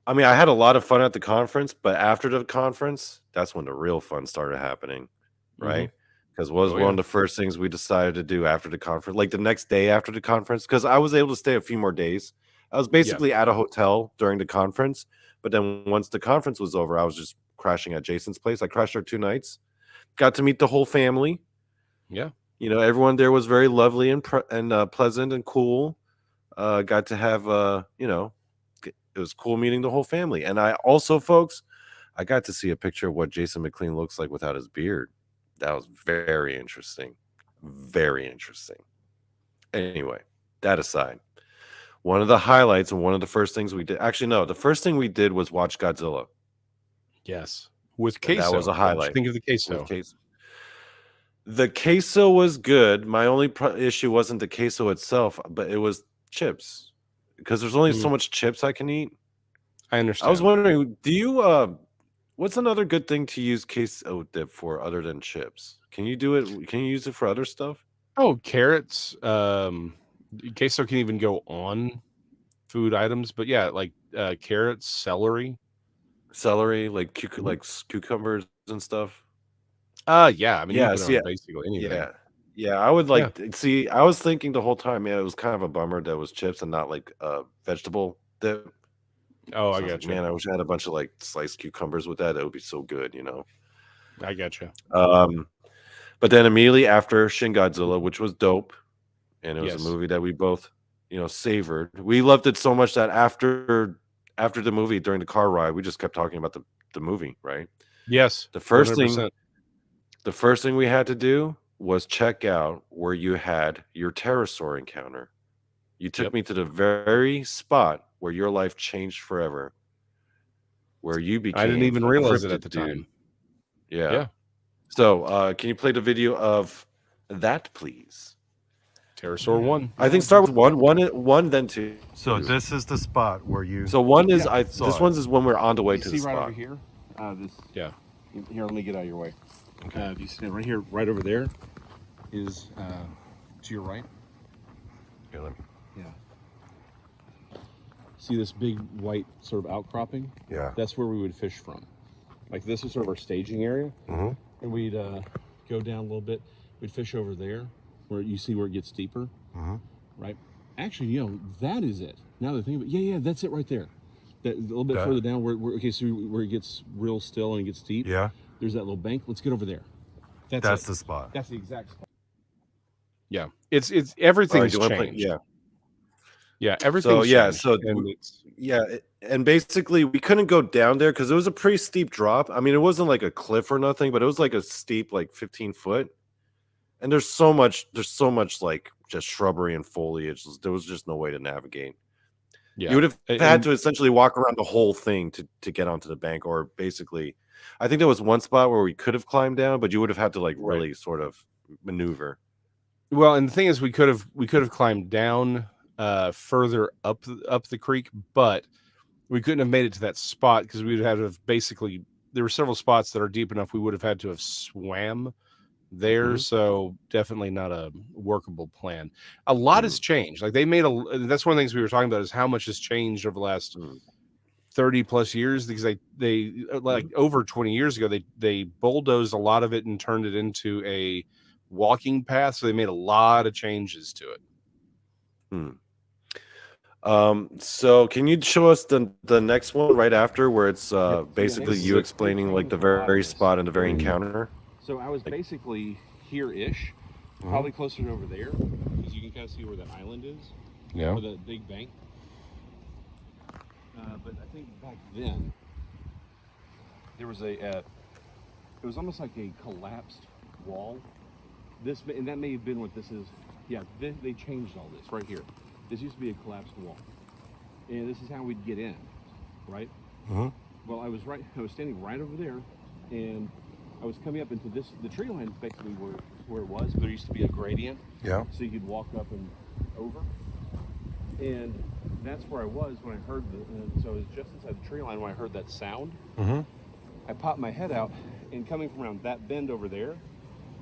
I mean, I had a lot of fun at the conference, but after the conference, that's when the real fun started happening, right? Because one of the first things we decided to do after the conference, like the next day after the conference, because I was able to stay a few more days. I was basically at a hotel during the conference, but then once the conference was over, I was just crashing at Jason's place. I crashed there 2 nights, got to meet the whole family. Yeah. Everyone there was very lovely and pleasant and cool. Got to have, it was cool meeting the whole family. And I also, folks, I got to see a picture of what Jason McLean looks like without his beard. That was very interesting. Very interesting. Anyway, that aside, one of the highlights and one of the first things we did, actually, no, the first thing we did was watch Godzilla. Yes. With queso. That was a highlight. Think of the queso. The queso was good. My only issue wasn't the queso itself, but it was chips. Because there's only so much chips I can eat. I understand. I was wondering, do you what's another good thing to use queso dip for other than chips? Can you do it? Can you use it for other stuff? Oh, carrots. Queso can even go on food items, but yeah, like carrots, celery, like cucumbers and stuff. Yeah. I mean, you can put it on basically anything. Yeah. I would see. I was thinking the whole time, it was kind of a bummer that it was chips and not like vegetable dip. Oh, I got you. Man, I wish I had a bunch of like sliced cucumbers with that. That would be so good, I got you. But then immediately after Shin Godzilla, which was dope, and it was a movie that we both, savored. We loved it so much that after the movie, during the car ride, we just kept talking about the movie, right? Yes. The first thing we had to do was check out where you had your pterosaur encounter. You took me to the very spot where your life changed forever, where you became. I didn't even realize it at the time. Yeah. So, can you play the video of that, please? Pterosaur 1. I think start with one, then 2. So this is the spot where you. So one is this one is when we're on the way to the spot. Right over here. Here, let me get out of your way. Okay. If you stand right here, right over there, is to your right. Here, let me. Yeah. See this big white sort of outcropping? Yeah. That's where we would fish from. Like this is sort of our staging area, and we'd go down a little bit. We'd fish over there, where you see where it gets deeper, right? Actually, that is it. Now that I think of it, yeah, that's it right there. That a little bit further down, where it gets real still and it gets deep. Yeah. There's that little bank. Let's get over there. That's the spot. That's the exact spot. Yeah, it's everything's changed. Yeah, everything's changed. And basically we couldn't go down there because it was a pretty steep drop. I mean, it wasn't like a cliff or nothing, but it was like a steep, like 15-foot. And there's so much like just shrubbery and foliage. There was just no way to navigate. Yeah. You would have had to essentially walk around the whole thing to get onto the bank, or basically, I think there was one spot where we could have climbed down, but you would have had to like really sort of maneuver. Well, and the thing is, we could have climbed down further up the creek, but we couldn't have made it to that spot because we would have basically, there were several spots that are deep enough we would have had to have swam there. So definitely not a workable plan. A lot has changed. Like they made that's one of the things we were talking about, is how much has changed over the last 30 plus years, because they like over 20 years ago they bulldozed a lot of it and turned it into a walking path, so they made a lot of changes to it. So can you show us the next one right after, where it's basically you explaining like the very spot and the very encounter? So I was basically here-ish, probably closer to over there, because you can kind of see where that island is, or the big bank. But I think back then there was it was almost like a collapsed wall. And that may have been what this is. Yeah, they changed all this right here. This used to be a collapsed wall, and this is how we'd get in, right? Well, I was standing right over there, and I was coming up into the tree line, basically where it was. There used to be a gradient, so you could walk up and over, and that's where I was when I heard so I was just inside the tree line when I heard that sound. I popped my head out, and coming from around that bend over there,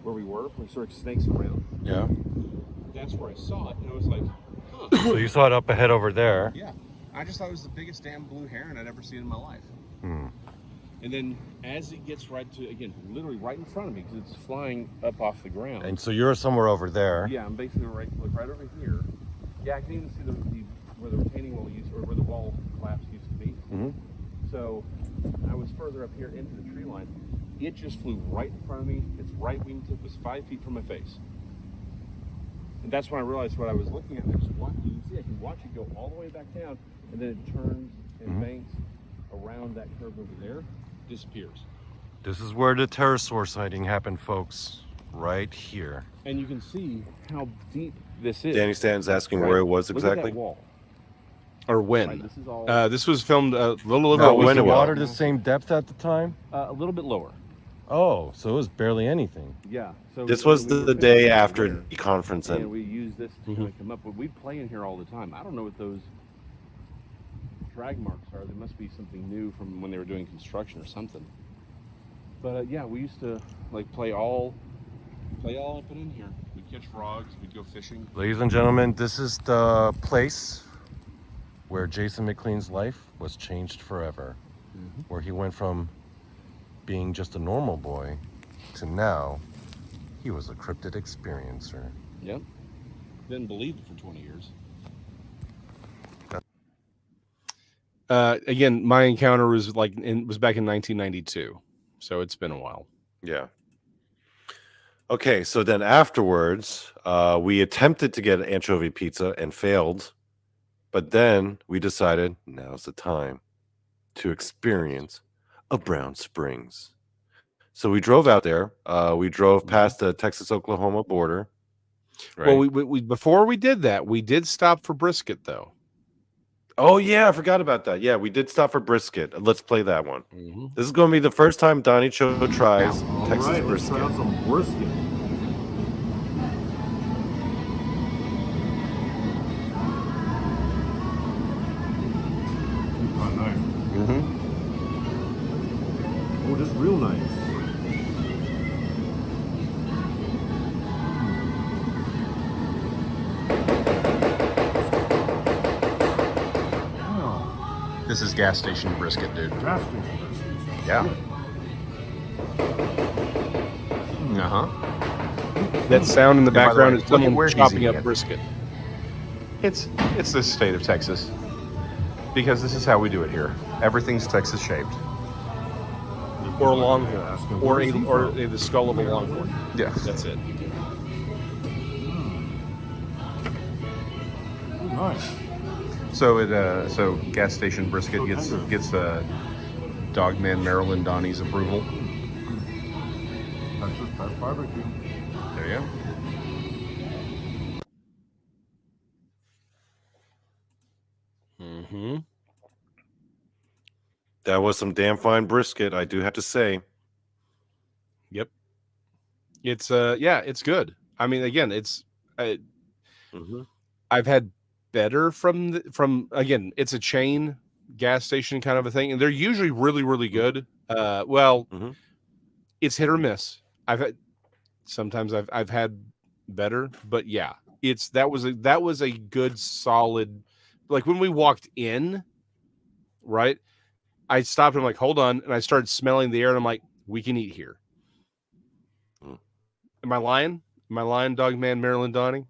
where we were sort of snakes around. That's where I saw it, and I was like, huh. So you saw it up ahead over there? Yeah. I just thought it was the biggest damn blue heron I'd ever seen in my life. And then as it gets literally right in front of me, because it's flying up off the ground. And so you're somewhere over there. Yeah, I'm basically right over here. Yeah, I can even see where the retaining wall or where the wall collapse used to be. So I was further up here into the tree line. It just flew right in front of me. Its right wingtip was 5 feet from my face. And that's when I realized what I was looking at. You can see I can watch it go all the way back down, and then it turns and banks around that curve over there, disappears. This is where the pterosaur sighting happened, folks. Right here. And you can see how deep this is. Danny Stan's asking where it was exactly. Look at that wall. Or when. Right, this is all. This was filmed a little over. Now, was the water the same depth at the time? A little bit lower. Oh, so it was barely anything. Yeah. So this was the day after the conference, and we used this to kind of come up. But we'd play in here all the time. I don't know what those drag marks are. They must be something new from when they were doing construction or something. But yeah, we used to like play all up and in here. We'd catch frogs. We'd go fishing. Ladies and gentlemen, this is the place where Jason McLean's life was changed forever. Where he went from being just a normal boy to now he was a cryptid experiencer. Yep. Didn't believe it for 20 years. Again, my encounter was back in 1992, so it's been a while. Yeah. Okay, so then afterwards, we attempted to get an anchovy pizza and failed, but then we decided now's the time to experience a Brown Springs. So we drove out there. We drove past the Texas-Oklahoma border. Right? Well, we before we did that, we did stop for brisket, though. Oh, yeah, I forgot about that. Yeah, we did stop for brisket. Let's play that one. This is going to be the first time Donny tries Texas brisket. Let's try out some brisket. Oh, nice. Oh, just real nice. This is gas station brisket, dude. Gas station brisket. Yeah. That sound in the background is someone chopping up brisket. It's the state of Texas, because this is how we do it here. Everything's Texas shaped. Or a longhorn, or the skull of a longhorn. Yeah, that's it. Nice. So gas station brisket gets Dogman Maryland Donny's approval. That's barbecue. There you go. Mm-hmm. That was some damn fine brisket, I do have to say. Yep. It's it's good. I mean, again, I've had better from again, it's a chain gas station kind of a thing, and they're usually really, really good. It's hit or miss. Sometimes I've had better, but yeah, that was a good solid. Like when we walked in, right? I stopped and I'm like, hold on, and I started smelling the air, and I'm like, we can eat here. Am I lying? Am I lying, Dog Man, Maryland Donny?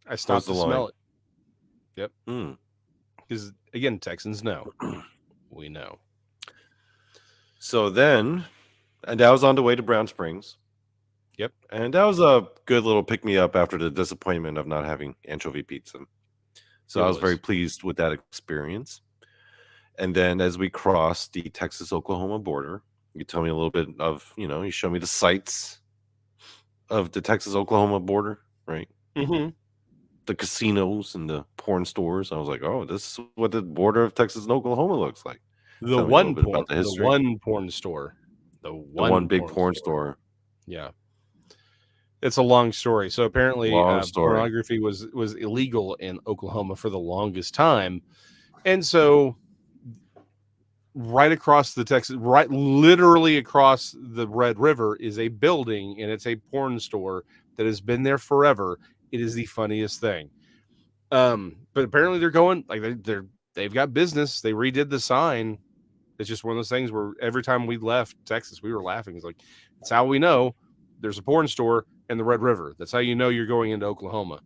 I stopped to smell it. Yep. Because again, Texans know. We know. So then, and I was on the way to Brown Springs. Yep. And that was a good little pick-me-up after the disappointment of not having anchovy pizza. So I was very pleased with that experience. And then as we crossed the Texas-Oklahoma border, you told me a little bit of, you showed me the sights of the Texas-Oklahoma border, right? Mm-hmm. The casinos and the porn stores. I was like, oh, this is what the border of Texas and Oklahoma looks like. The one porn store. The one big porn store. Yeah. It's a long story. So apparently pornography was illegal in Oklahoma for the longest time. And so right across the Texas, literally across the Red River is a building, and it's a porn store that has been there forever. It is the funniest thing. But apparently they're going like they've got business. They redid the sign. It's just one of those things where every time we left Texas, we were laughing. It's like, it's how we know there's a porn store in the Red River. That's how you know you're going into Oklahoma.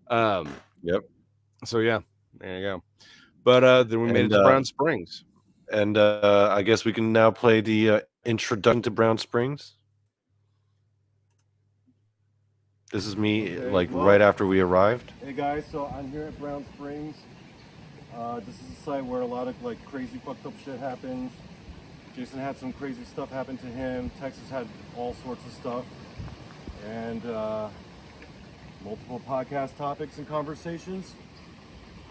Yep. So yeah, there you go. But then we made it to Brown Springs. And I guess we can now play the introduction to Brown Springs. This is me, right after we arrived. Hey guys, so I'm here at Brown Springs. This is a site where a lot of crazy fucked up shit happens. Jason had some crazy stuff happen to him. Texas had all sorts of stuff. And multiple podcast topics and conversations.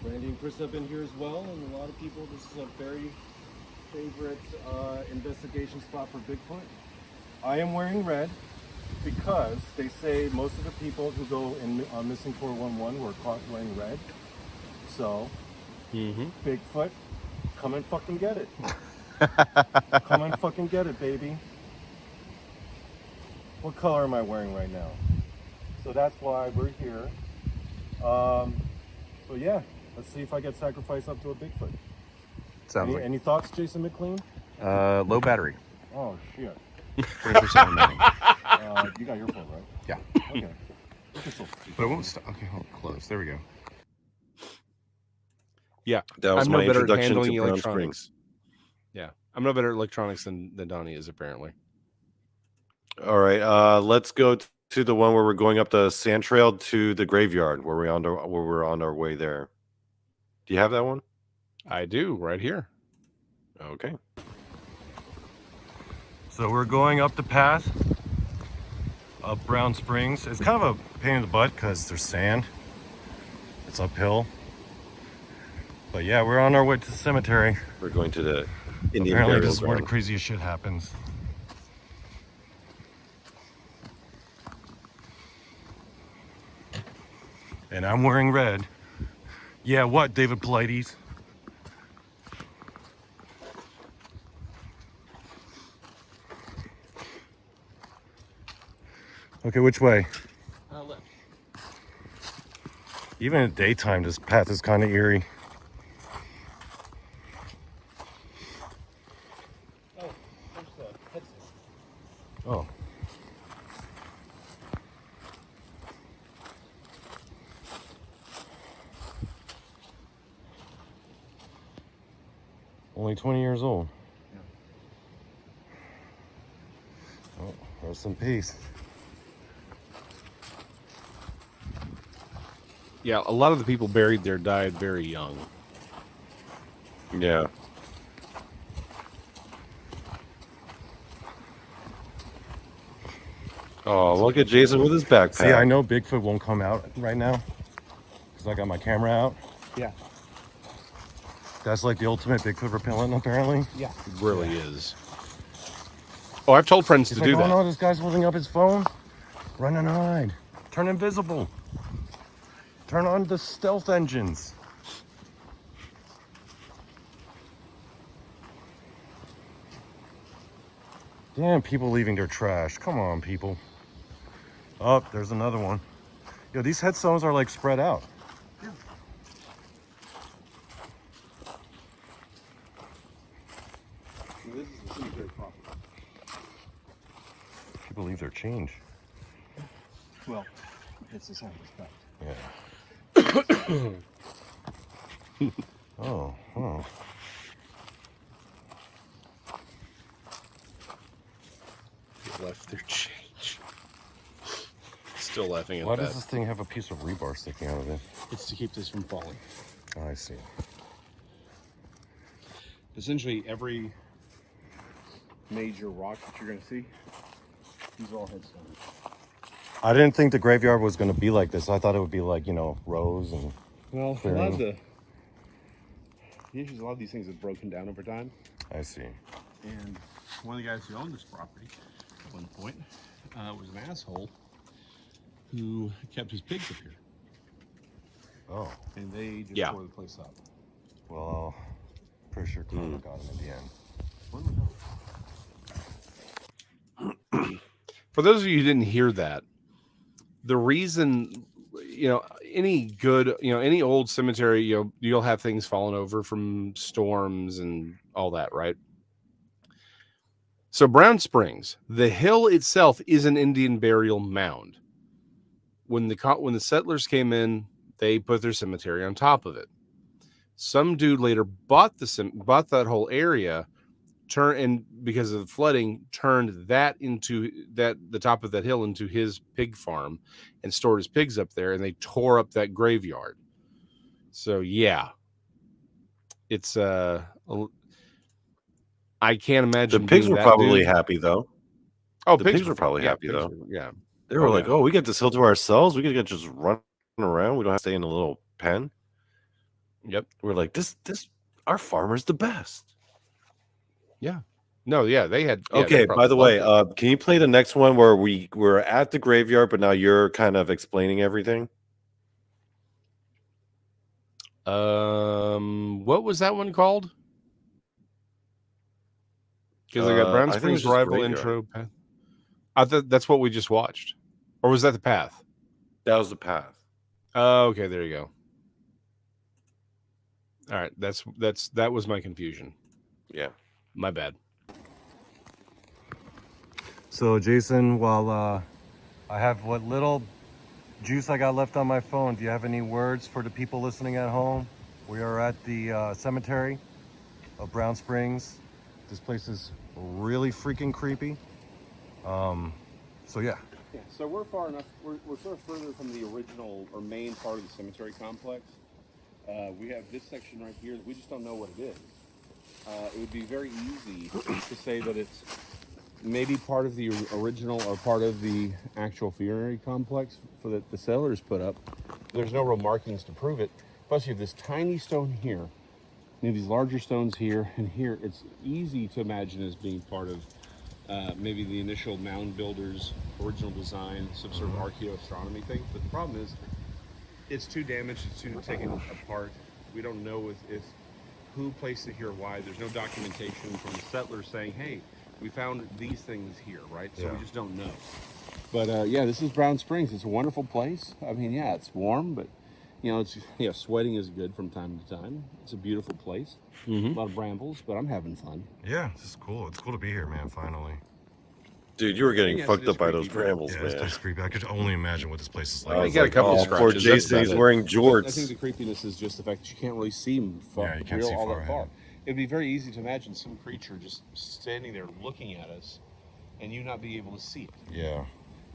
Randy and Chris have been here as well, and a lot of people, this is a very favorite investigation spot for Bigfoot. I am wearing red because they say most of the people who go in on Missing 411 were caught wearing red. So, Bigfoot, come and fucking get it. Come and fucking get it, baby. What color am I wearing right now? So that's why we're here. So yeah, let's see if I get sacrificed up to a Bigfoot. Any thoughts, Jason McLean? Low battery. Oh shit. 20% remaining. You got your phone, right? Yeah. Okay. But it won't stop. Okay, hold on, close. There we go. Yeah, that was my introduction to Brown electronics. Springs. Yeah, I'm no better at electronics than Donny is apparently. All right, let's go to the one where we're going up the sand trail to the graveyard, where we're on our way there. Do you have that one? I do, right here. Okay. So we're going up the path up Brown Springs. It's kind of a pain in the butt because there's sand. It's uphill. But yeah, we're on our way to the cemetery. We're going to the Indian Apparently burial this is where the ground. craziest shit happens. And I'm wearing red. Yeah, what, David Polites? Okay, which way? Left. Even in the daytime, this path is kind of eerie. Oh. Only 20 years old. Yeah. Oh, rest in peace. Yeah, a lot of the people buried there died very young. Yeah. Oh, look at Jason with his backpack. See, I know Bigfoot won't come out right now because I got my camera out. Yeah. That's like the ultimate Bigfoot repellent, apparently. Yeah, it really is. Oh, I've told friends to do that. Oh no, this guy's holding up his phone. Run and hide. Turn invisible. Turn on the stealth engines. Damn, people leaving their trash. Come on, people. Oh, there's another one. Yo, these headstones are like spread out. Yeah. So this is the cemetery property. People leave their change. Well, it's the same respect. Yeah. Oh. They left their change. Still laughing at Why that. does this thing have a piece of rebar sticking out of it? It's to keep this from falling. Oh, I see. Essentially, every major rock that you're going to see, these are all headstones. I didn't think the graveyard was going to be like this. I thought it would be like, you know, rows and... Well, a lot of the issues, a lot of these things have broken down over time. I see. And one of the guys who owned this property at one point was an asshole who kept his pigs up here. Oh. And they just tore the place up. Well, pretty sure karma got him in the end. For those of you who didn't hear that, the reason, you know, any good, you know, any old cemetery, you know, you'll have things falling over from storms and all that, right? So Brown Springs, the hill itself is an Indian burial mound. When the settlers came in, they put their cemetery on top of it. Some dude later bought that whole area, because of the flooding, turned that into the top of that hill into his pig farm and stored his pigs up there, and they tore up that graveyard. So yeah, it's I can't imagine the pigs being were that probably dude. happy though. Oh, The pigs were probably happy though. Yeah, They were like, "Oh, we get this hill to ourselves. We get just run around. We don't have to stay in a little pen." Yep. We're like, this our farmer's the best. Yeah. No, yeah, they had. Yeah, Okay, by the way, can you play the next one where we're at the graveyard, but now you're kind of explaining everything? What was that one called? Because I got Brown Springs rival intro. I thought that's what we just watched, or was that the path? That was the path. Oh, okay, there you go. All right, that was my confusion. Yeah, my bad. So Jason, while I have what little juice I got left on my phone, do you have any words for the people listening at home? We are at the cemetery of Brown Springs. This place is really freaking creepy. So yeah. Yeah, so we're far enough, we're sort of further from the original or main part of the cemetery complex. We have this section right here that we just don't know what it is. It would be very easy to say that it's maybe part of the original or part of the actual funerary complex for that the settlers put up. There's no real markings to prove it. Plus you have this tiny stone here, you have these larger stones here, and here it's easy to imagine as being part of maybe the initial mound builders' original design, some sort of archaeoastronomy thing. But the problem is, it's too damaged, it's too taken apart. We don't know if who placed it here, why. There's no documentation from the settlers saying, hey, we found these things here, right? So we just don't know. But yeah, this is Brown Springs. It's a wonderful place. I mean, yeah, it's warm, but you know, sweating is good from time to time. It's a beautiful place. A lot of brambles, but I'm having fun. Yeah, this is cool. It's cool to be here, man, finally. Dude, you were getting fucked up by those brambles, yeah, man. It's creepy. I could only imagine what this place is like. You got a couple scratches. Poor Jason, he's wearing jorts. I think the creepiness is just the fact that you can't really see him you can't see all far that far. ahead. It'd be very easy to imagine some creature just standing there looking at us and you not be able to see it. Yeah.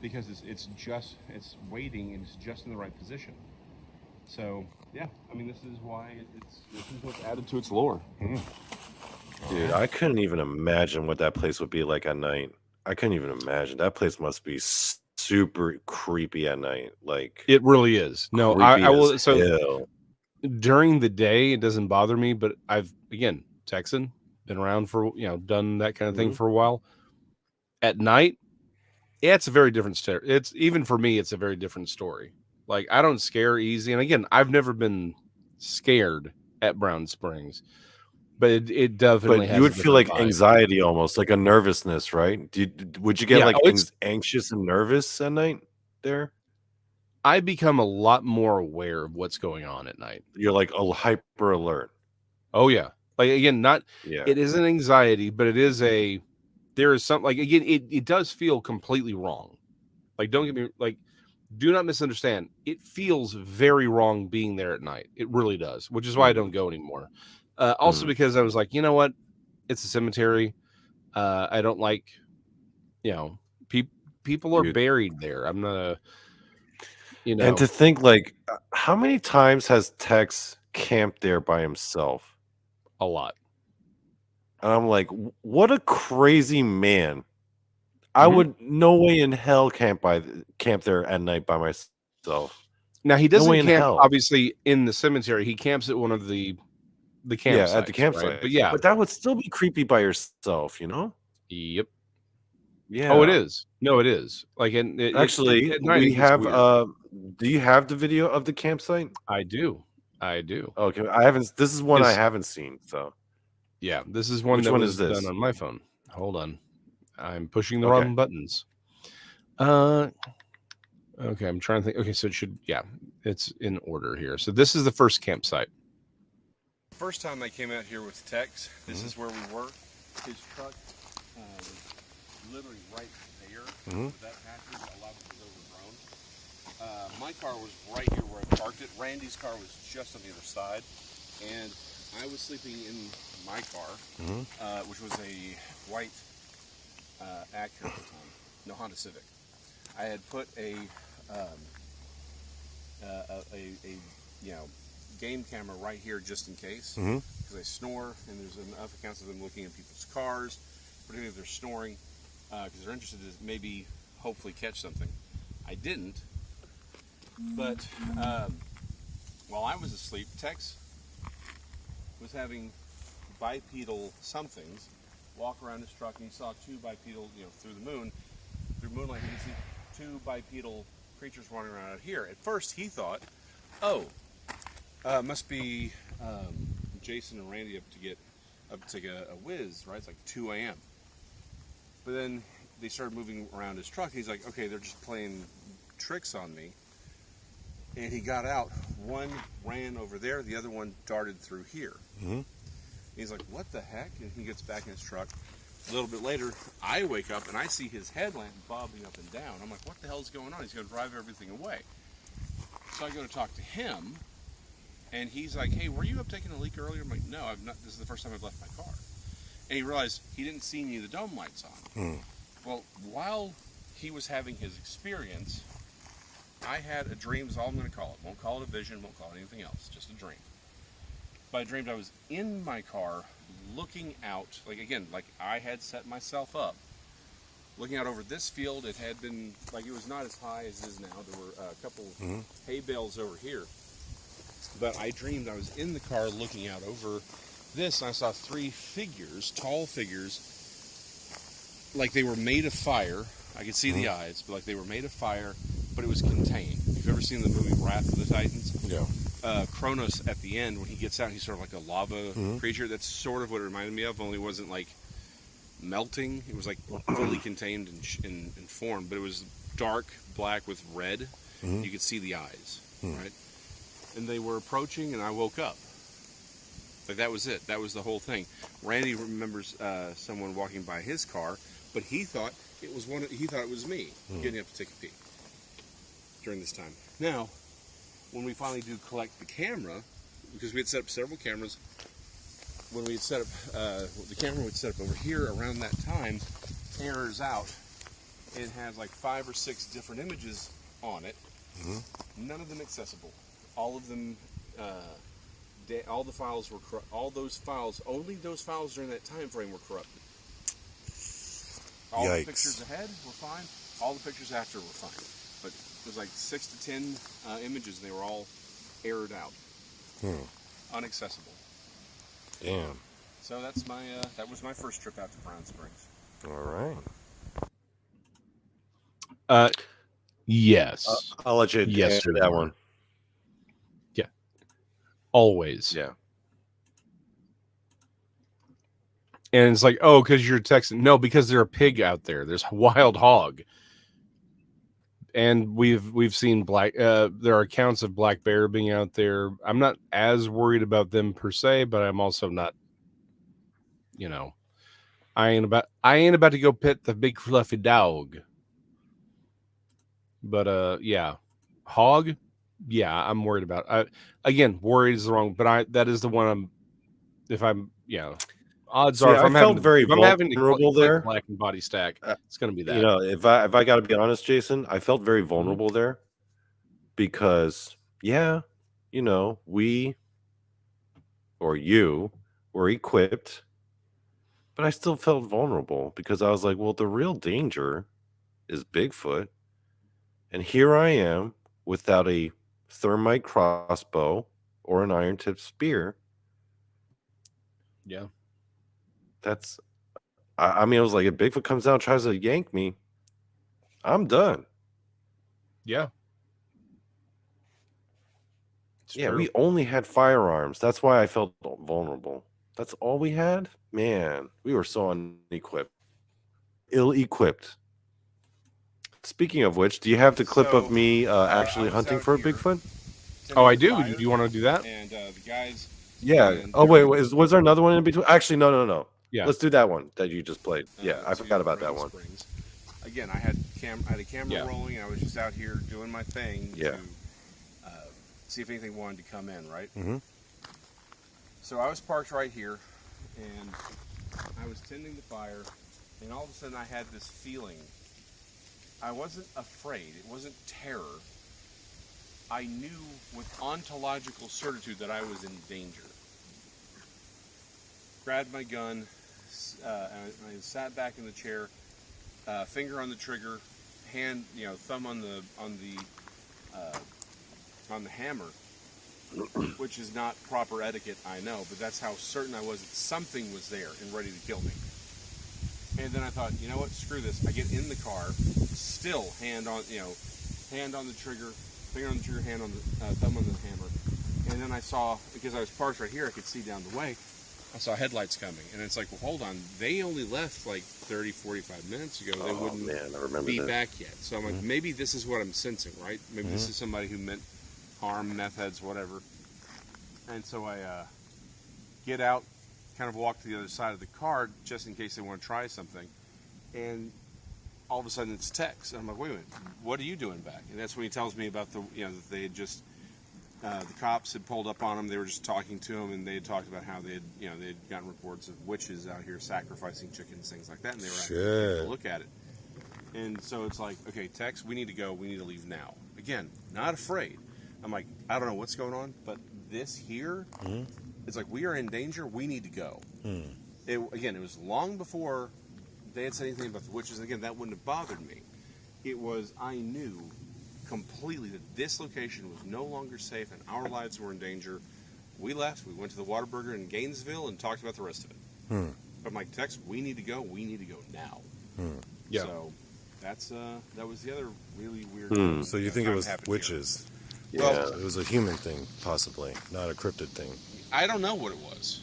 Because it's waiting and it's just in the right position. So yeah, I mean, this is why this is what's added to its lore. Dude, I couldn't even imagine what that place would be like at night. I couldn't even imagine. That place must be super creepy at night. Like, It really is. No, creepy I as will. So hell. during the day, it doesn't bother me, but I've, again, Texan, been around for, done that kind of thing Mhm. for a while. At night, yeah, it's a very different story. It's, even for me, it's a very different story. Like, I don't scare easy. And again, I've never been scared at Brown Springs, but it definitely But you has a would feel different like vibe. anxiety almost, like a nervousness, right? Would you get, Yeah. like, Oh, it's, anxious and nervous at night there? I become a lot more aware of what's going on at night. You're, like, hyper alert. Oh, yeah. Like, again, not, Yeah. it isn't anxiety, but it is there is something, like, again, it does feel completely wrong. Like, don't get me, like, do not misunderstand. It feels very wrong being there at night. It really does, which is why I don't Mm, go anymore. Also, mm. because I was like, you know what? It's a cemetery. I don't like, you know, pe- people are You buried there. I'm not a, and to think, like, how many times has Tex camped there by himself? a lot. And I'm like, what a crazy man. I Mhm. would no way in hell camp there at night by myself. Now, he No way doesn't in camp, hell. obviously, in the cemetery. He camps at one of the Yeah, at the campsites, right? But campsites. yeah, But that would still be creepy by yourself, you know? yep. Oh, it Yeah. is. No, it is. Like, and Actually, at night it we gets have weird. do you have the video of the campsite? I do. I do. Okay, I haven't this is one I Is haven't seen, so Yeah, this is one which that one is was done this? on my phone. Hold on. I'm pushing the Okay. wrong buttons. Uh okay, I'm trying to think. Okay, so it should, yeah, it's in order here. So this is the first campsite. First time I came out here with Tex, this is where we were. His truck was literally right there. That passage, a lot of it was overgrown. My car was right here where I parked it. Randy's car was just on the other side. And I was sleeping in my car, which was a white Acura at the time. No, Honda Civic. I had put a game camera right here just in case, because I snore and there's enough accounts of them looking at people's cars, particularly if they're snoring, because they're interested to maybe hopefully catch something. I didn't, but while I was asleep, Tex was having bipedal somethings walk around his truck, and he saw two bipedal, through moonlight, he could see two bipedal creatures running around out here. At first, he thought, oh, must be Jason and Randy up to take a whiz, right? It's like 2 a.m. But then they started moving around his truck. He's like, okay, they're just playing tricks on me. And he got out. One ran over there. The other one darted through here. He's like, what the heck? And he gets back in his truck. A little bit later, I wake up and I see his headlamp bobbing up and down. I'm like, what the hell is going on? He's going to drive everything away. So I go to talk to him, and he's like, hey, were you up taking a leak earlier? I'm like, no, I've not. This is the first time I've left my car. And he realized he didn't see any of the dome lights on. Well, while he was having his experience, I had a dream, is all I'm going to call it. Won't call it a vision, won't call it anything else, just a dream. But I dreamed I was in my car looking out, like I had set myself up, looking out over this field. It had been, it was not as high as it is now. There were a couple hay bales over here. But I dreamed I was in the car looking out over this, and I saw three figures, tall figures, like they were made of fire. I could see the eyes, but like they were made of fire, but it was contained. If you've ever seen the movie Wrath of the Titans? Yeah. Kronos at the end, when he gets out, he's sort of like a lava creature. That's sort of what it reminded me of, only it wasn't like melting. It was like fully contained in form, but it was dark black with red. You could see the eyes, right? And they were approaching, and I woke up. Like that was it. That was the whole thing. Randy remembers someone walking by his car, but he thought it was he thought it was me getting up to take a pee during this time. Now, when we finally do collect the camera, because we had set up several cameras, when we had set up, the camera would set up over here around that time, errors out, and has like 5 or 6 different images on it, none of them accessible. All of them, all the files were corrupt. All those files, only those files during that time frame were corrupted. All the pictures ahead were fine. All the pictures after were fine, but it was like 6 to 10 images, and they were all aired out, unaccessible. Damn. So that's my that was my first trip out to Brown Springs. All right. Yes. I'll let you answer that one. Yeah. Always. Yeah. And it's like, oh, because you're Texan. No, because there's a pig out there. There's a wild hog. And we've seen there are accounts of black bear being out there. I'm not as worried about them per se, but I'm also not, I ain't about to go pet the big fluffy dog. But yeah. Hog, yeah, I'm worried about. Again, worried is the wrong, but that is the one odds are, if I'm having to there. Black and body stack, it's going to be that. If I got to be honest, Jason, I felt very vulnerable there because, we or you were equipped, but I still felt vulnerable because I was like, well, the real danger is Bigfoot, and here I am without a thermite crossbow or an iron-tipped spear. Yeah. I mean, I was like, if Bigfoot comes down and tries to yank me, I'm done. Yeah. True. We only had firearms. That's why I felt vulnerable. That's all we had? Man, we were so unequipped. Ill-equipped. Speaking of which, do you have the clip of me actually hunting for a Bigfoot? Oh, I do. Do you want to do that? And the guys... Yeah. Oh, wait. Was there another one in between? Actually, no. Yeah. Let's do that one that you just played. Yeah, I forgot about that one. Springs. Again, I had a camera rolling, and I was just out here doing my thing to see if anything wanted to come in, right? Mm-hmm. So I was parked right here, and I was tending the fire, and all of a sudden I had this feeling. I wasn't afraid. It wasn't terror. I knew with ontological certitude that I was in danger. Grabbed my gun, I sat back in the chair, finger on the trigger, hand, thumb on the hammer, which is not proper etiquette, I know, but that's how certain I was that something was there and ready to kill me. And then I thought, you know what, screw this. I get in the car, still hand on the trigger, finger on the trigger, hand on the thumb on the hammer. And then I saw, because I was parked right here, I could see down the way, I saw headlights coming. And it's like, well, hold on. They only left like 30, 45 minutes ago. They wouldn't be back yet. So I'm like, maybe this is what I'm sensing, right? Maybe this is somebody who meant harm, meth heads, whatever. And so I get out, kind of walk to the other side of the car just in case they want to try something. And all of a sudden it's Tex. And I'm like, wait a minute, what are you doing back? And that's when he tells me about that they had just, the cops had pulled up on him. They were just talking to him, and they had talked about how they had gotten reports of witches out here sacrificing chickens, things like that, and they were actually taking a look at it. And so it's like, okay, Tex, we need to go. We need to leave now. Again, not afraid. I'm like, I don't know what's going on, but this here, it's like we are in danger. We need to go. It was long before they had said anything about the witches. Again, that wouldn't have bothered me. I knew completely that this location was no longer safe and our lives were in danger. We left. We went to the Whataburger in Gainesville and talked about the rest of it. But I'm like, Tex, we need to go. We need to go now. Yeah. So that was the other really weird. So you think it was witches? Yeah. Well, it was a human thing, possibly, not a cryptid thing. I don't know what it was.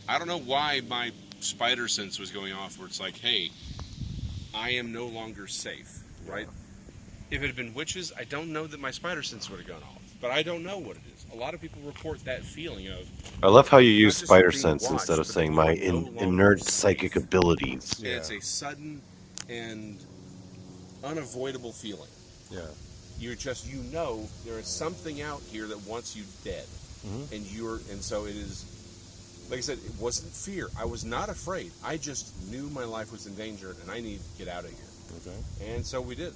I don't know why my spider sense was going off where it's like, hey, I am no longer safe, right? If it had been witches, I don't know that my spider sense would have gone off. But I don't know what it is. A lot of people report that feeling of... I love how you use spider sense instead of saying my inert psychic abilities. Yeah. It's a sudden and unavoidable feeling. Yeah. You're just, there is something out here that wants you dead. And so it is, like I said, it wasn't fear. I was not afraid. I just knew my life was in danger and I need to get out of here. Okay. And so we did.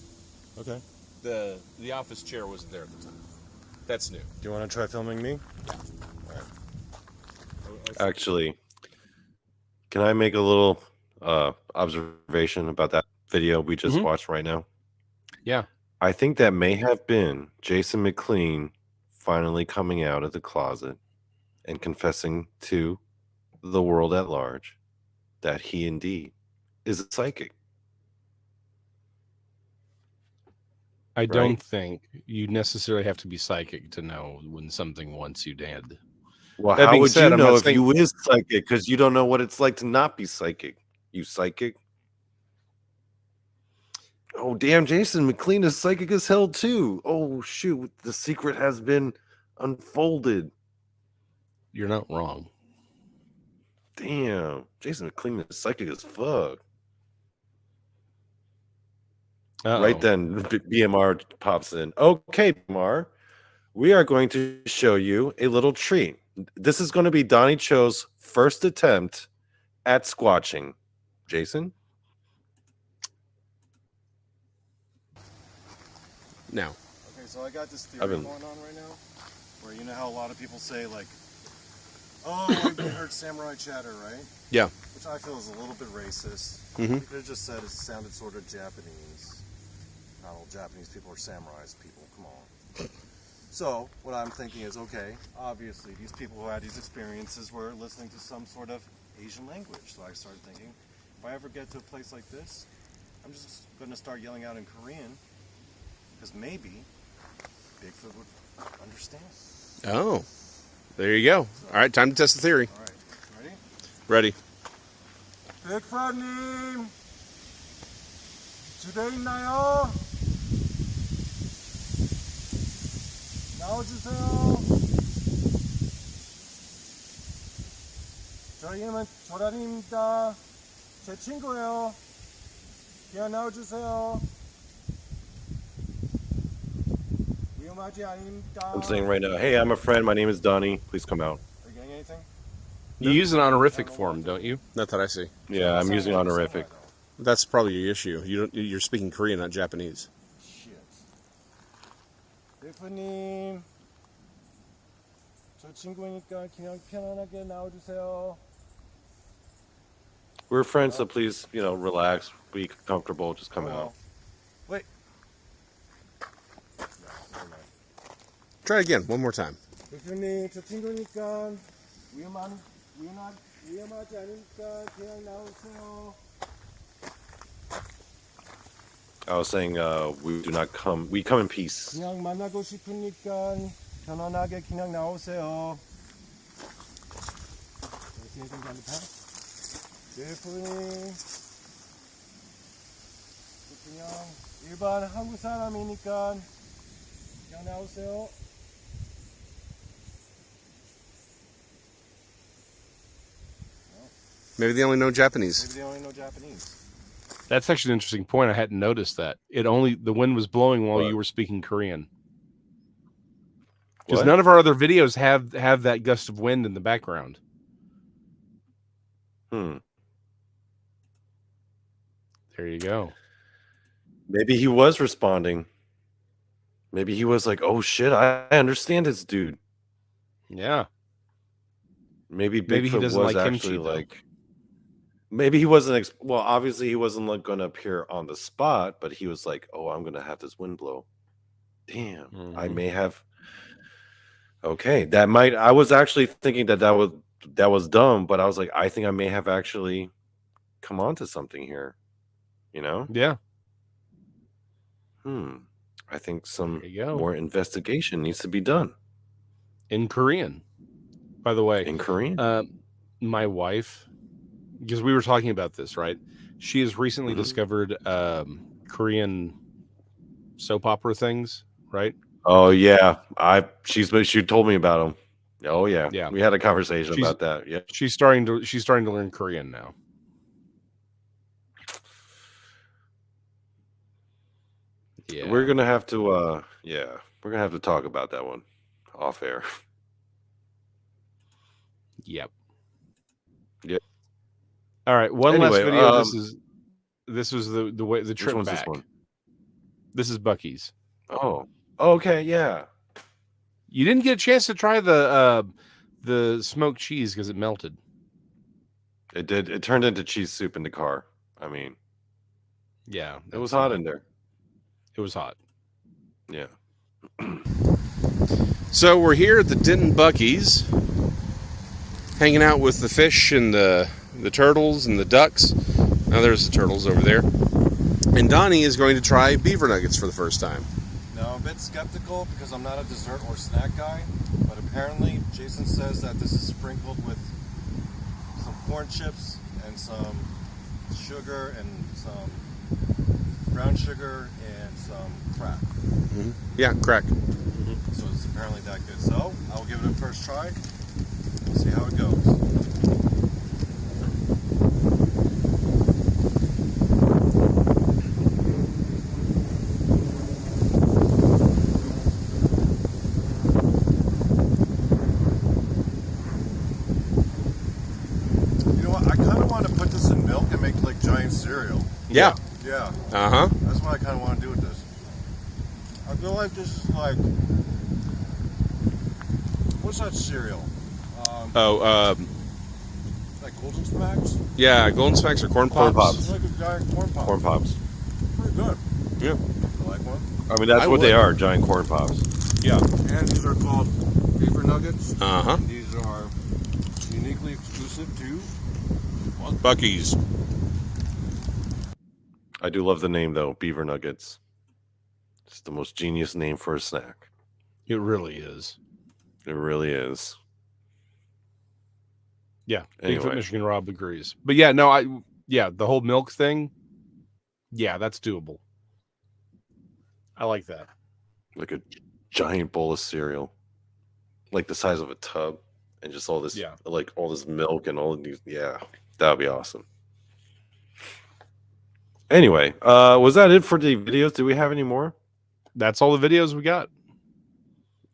Okay. The office chair wasn't there at the time. That's new. Do you want to try filming me? Yeah. All right. Actually, can I make a little observation about that video we just watched right now? Yeah. I think that may have been Jason McLean finally coming out of the closet and confessing to the world at large that he indeed is a psychic. I don't Right? think you necessarily have to be psychic to know when something wants you dead. Well, That how being would said, you I'm know not if saying you is psychic? Because you don't know what it's like to not be psychic. You psychic? Oh, damn, Jason McLean is psychic as hell, too. Oh, shoot. The secret has been unfolded. you're not wrong. Damn. Jason McLean is psychic as fuck. Uh-oh. Right then, BMR pops in. Okay, BMR, we are going to show you a little treat. This is going to be Donnie Cho's first attempt at squatching. Jason? Now. Okay, so I got this theory going on right now, where you know how a lot of people say like, "Oh, we heard samurai chatter," right? Yeah. Which I feel is a little bit racist. Mm-hmm. You could have just said it sounded sort of Japanese. Not all Japanese people are samurais. People, come on. So what I'm thinking is, okay, obviously these people who had these experiences were listening to some sort of Asian language. So I started thinking, if I ever get to a place like this, I'm just going to start yelling out in Korean, because maybe Bigfoot would understand. Oh, there you go. All right, time to test the theory. All right, Ready? 빅파님, 집에 있나요? 나와주세요. 저희 이름은 조란입니다. 제 친구예요. 그냥 나와주세요. 위험하지 않습니다. I'm saying right now, hey, I'm a friend. My name is Donny. Please come out. Are you getting anything? You use an honorific form, don't you? Not that I see. Yeah, I'm using honorific. That's probably your issue. You're speaking Korean, not Japanese. Shit. 대표님, 저 친구니까 그냥 편안하게 나와주세요. We're friends, so please, relax, be comfortable, just come out. Wait. No, never mind. Try it again, one more time. 대표님, 저 친구니까 위험하지 않으니까 그냥 나오세요. I was saying, we come in peace. 그냥 만나고 싶으니까 편안하게 그냥 나오세요. 대표님, 그냥 일반 한국 사람이니까 그냥 나오세요. Maybe they only know Japanese. Maybe they only know Japanese. That's actually an interesting point. I hadn't noticed that. The wind was blowing while What? you were speaking Korean. Because What? none of our other videos have that gust of wind in the background. Hmm. There you go. Maybe he was responding. Maybe he was like, oh shit, I understand this dude. Yeah. Maybe Maybe he Bigfoot doesn't was like actually kimchi, though. like, maybe he wasn't, well, obviously he wasn't like going to appear on the spot, but he was like, oh, I'm going to have this wind blow. Damn, I Mhm. may have. Okay, I was actually thinking that was dumb, but I was like, I think I may have actually come onto something here, Yeah. I think some There you go. more investigation needs to be done In Korean, by the way. in Korean. My wife, because we were talking about this, right? She has recently Mhm. discovered Korean soap opera things, right? Oh yeah, she told me about them. Oh yeah, Yeah. we had a conversation She's- about that. Yeah, She's starting to learn Korean now. Yeah. we're gonna have to. We're gonna have to talk about that one off air. Yep. Yep. All right. One last Anyway, video. This was the way the Which trip one's back. this one? This is Bucky's. Oh, okay, yeah. You didn't get a chance to try the smoked cheese because it melted. It did. It turned into cheese soup in the car. I mean, Yeah, it was hot in there. It was hot. Yeah. So we're here at the Denton Bucky's, hanging out with the fish and the turtles and the ducks. Now there's the turtles over there. And Donnie is going to try beaver nuggets for the first time. Now, I'm a bit skeptical because I'm not a dessert or snack guy, but apparently Jason says that this is sprinkled with some corn chips and some sugar and some brown sugar and some crack. Mm-hmm. Yeah, crack. So it's apparently that good. So I'll give it a first try. We'll see how it goes. You know what? I kind of want to put this in milk and make like giant cereal. Yeah. Yeah. Uh-huh. That's what I kind of want to do with this. I feel like this is like, what's that cereal? Like Golden Smacks? Yeah, Golden Smacks or Corn Pops. Corn Pops. It's like a giant corn pop. Corn Pops. Pretty good. Yeah. You like one? I mean, that's I what would. they are, giant corn pops. Yeah. And these are called beaver nuggets. Uh-huh. And these are uniquely exclusive to Bucky's. I do love the name, though, Beaver Nuggets. It's the most genius name for a snack. It really is. It really is. Yeah. Anyway. Bigfoot Michigan Rob agrees. But yeah, no, the whole milk thing, yeah, that's doable. I like that. Like a giant bowl of cereal. Like the size of a tub. And just all this, like all this milk and all of these. Yeah, that would be awesome. Anyway, was that it for the videos? Do we have any more? That's all the videos we got.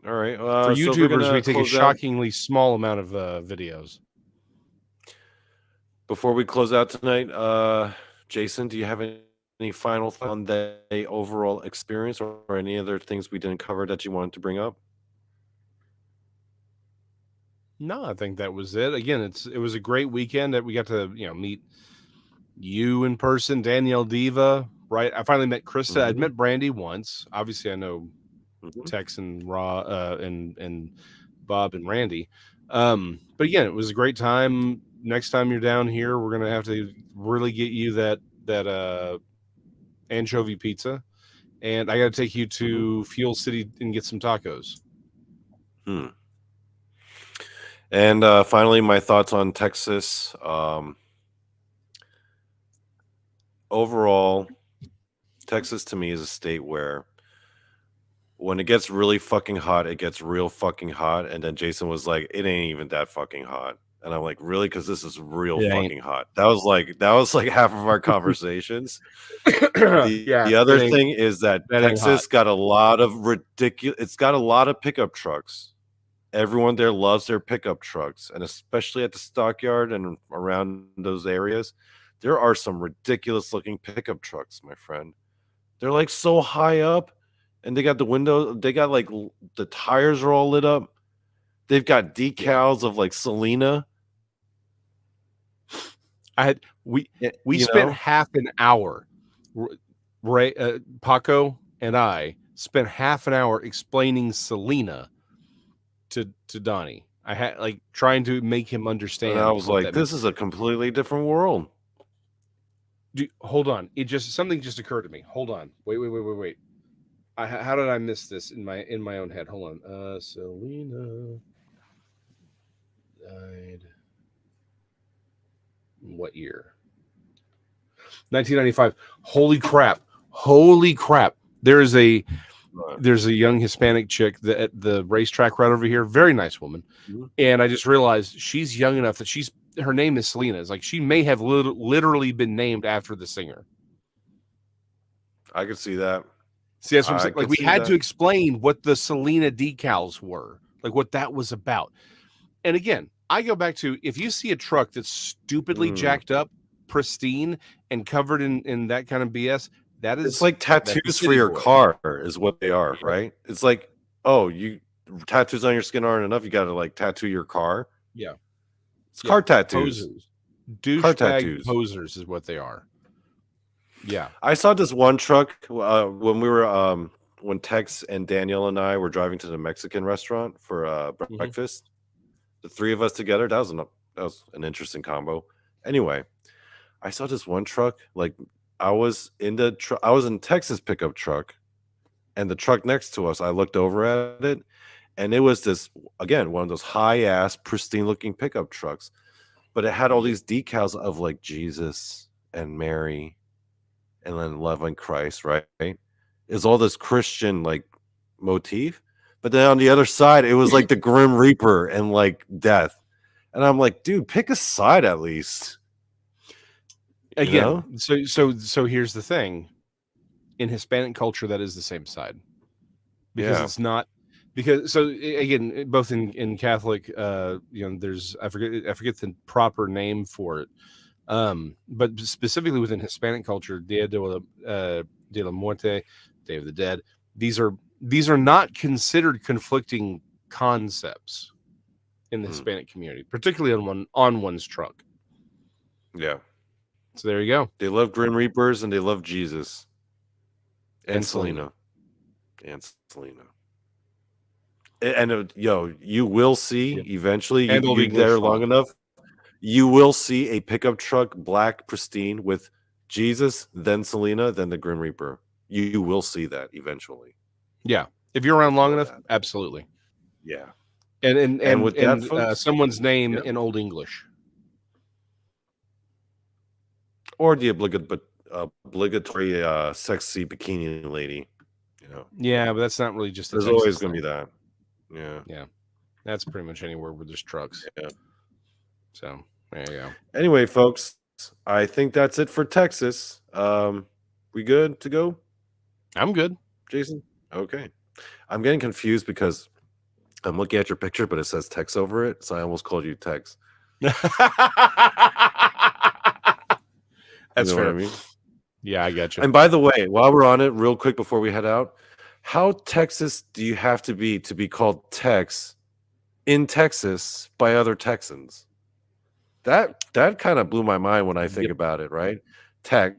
All right. For YouTubers, we take a shockingly small amount of videos. Before we close out tonight, Jason, do you have any final thoughts on the overall experience or any other things we didn't cover that you wanted to bring up? No, I think that was it. Again, it was a great weekend that we got to meet you in person, Danielle Diva. Right, I finally met Krista. I'd met Brandy once. Obviously, I know Tex and and Bob and Randy. But again, it was a great time. Next time you're down here, we're gonna have to really get you that anchovy pizza, and I got to take you to Fuel City and get some tacos. And finally, my thoughts on Texas. Overall, Texas to me is a state where when it gets really fucking hot, it gets real fucking hot. And then Jason was like, it ain't even that fucking hot. And I'm like, really? Because this is real fucking hot. That was like half of our conversations. The other thing is that Texas got a lot of it's got a lot of pickup trucks. Everyone there loves their pickup trucks, and especially at the stockyard and around those areas, there are some ridiculous looking pickup trucks, my friend. They're like so high up, and they got the window. They got like the tires are all lit up. They've got decals of like Selena. We spent half an hour. Paco and I spent half an hour explaining Selena to Donnie. I had trying to make him understand. And I was like, this is a completely different world. Hold on. Something just occurred to me. Hold on. Wait. How did I miss this in my own head? Hold on. Selena died what year? 1995. Holy crap. There's a young Hispanic chick at the racetrack right over here. Very nice woman. And I just realized she's young enough that her name is Selena. It's like she may have literally been named after the singer. I could see that. See, that's what I'm saying. Like, we had to explain what the Selena decals were, like what that was about. And again, I go back to, if you see a truck that's stupidly jacked up, pristine, and covered in that kind of BS, that is, it's like tattoos for your car is what they are, right? It's like, oh, tattoos on your skin aren't enough. You got to like tattoo your car. Yeah. It's car tattoos. Douchebag posers is what they are. Yeah. I saw this one truck when we were when Tex and Daniel and I were driving to the Mexican restaurant for Hmm. breakfast. The three of us together. That was an interesting combo. Anyway, I saw this one truck. Like I was in I was in Texas pickup truck, and the truck next to us. I looked over at it, and it was this again one of those high ass, pristine looking pickup trucks. But it had all these decals of like Jesus and Mary and then love and Christ, right? Is all this Christian like motif. But then on the other side, it was like the Grim Reaper and like death. And I'm like, dude, pick a side at least. You know? Again, so here's the thing. In Hispanic culture, that is the same side. Because Yeah. it's not because so again, both in Catholic, there's I forget the proper name for it. But specifically within Hispanic culture, de la Muerte, Day of the Dead, these are not considered conflicting concepts in the Hispanic community, particularly on one's truck. Yeah. So there you go. They love Grim Reapers and they love Jesus. And Selena. And Selena. And you will see eventually, And Old you English there font. long enough, you will see a pickup truck, black, pristine, with Jesus, then Selena, then the Grim Reaper. You will see that eventually. Yeah. If you're around long Know enough, that. absolutely. Yeah. And with that, folks, someone's name yeah. in Old English. Or the obligatory sexy bikini lady. Yeah, but that's not really just There's always going to be that. Yeah. Yeah. That's pretty much anywhere where there's trucks. Yeah. So there you go. Anyway, folks, I think that's it for Texas. We good to go? I'm good. Jason? Okay. I'm getting confused because I'm looking at your picture, but it says Tex over it, so I almost called you Tex. That's fair. What I mean? Yeah, I got you. And by the way, while we're on it, real quick before we head out, how Texas do you have to be called Tex in Texas by other Texans? That kind of blew my mind when I think about it, right? Tex,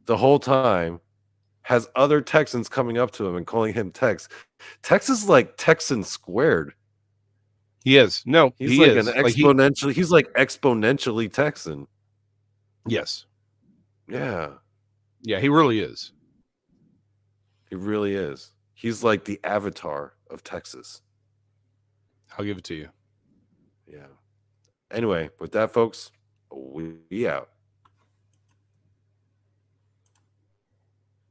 the whole time, has other Texans coming up to him and calling him Tex. Tex is like Texan squared. He is. No, he's like an exponentially. He's like exponentially Texan. Yes. Yeah. Yeah, he really is. He really is. He's like the avatar of Texas. I'll give it to you. Yeah. Anyway, with that, folks, we out.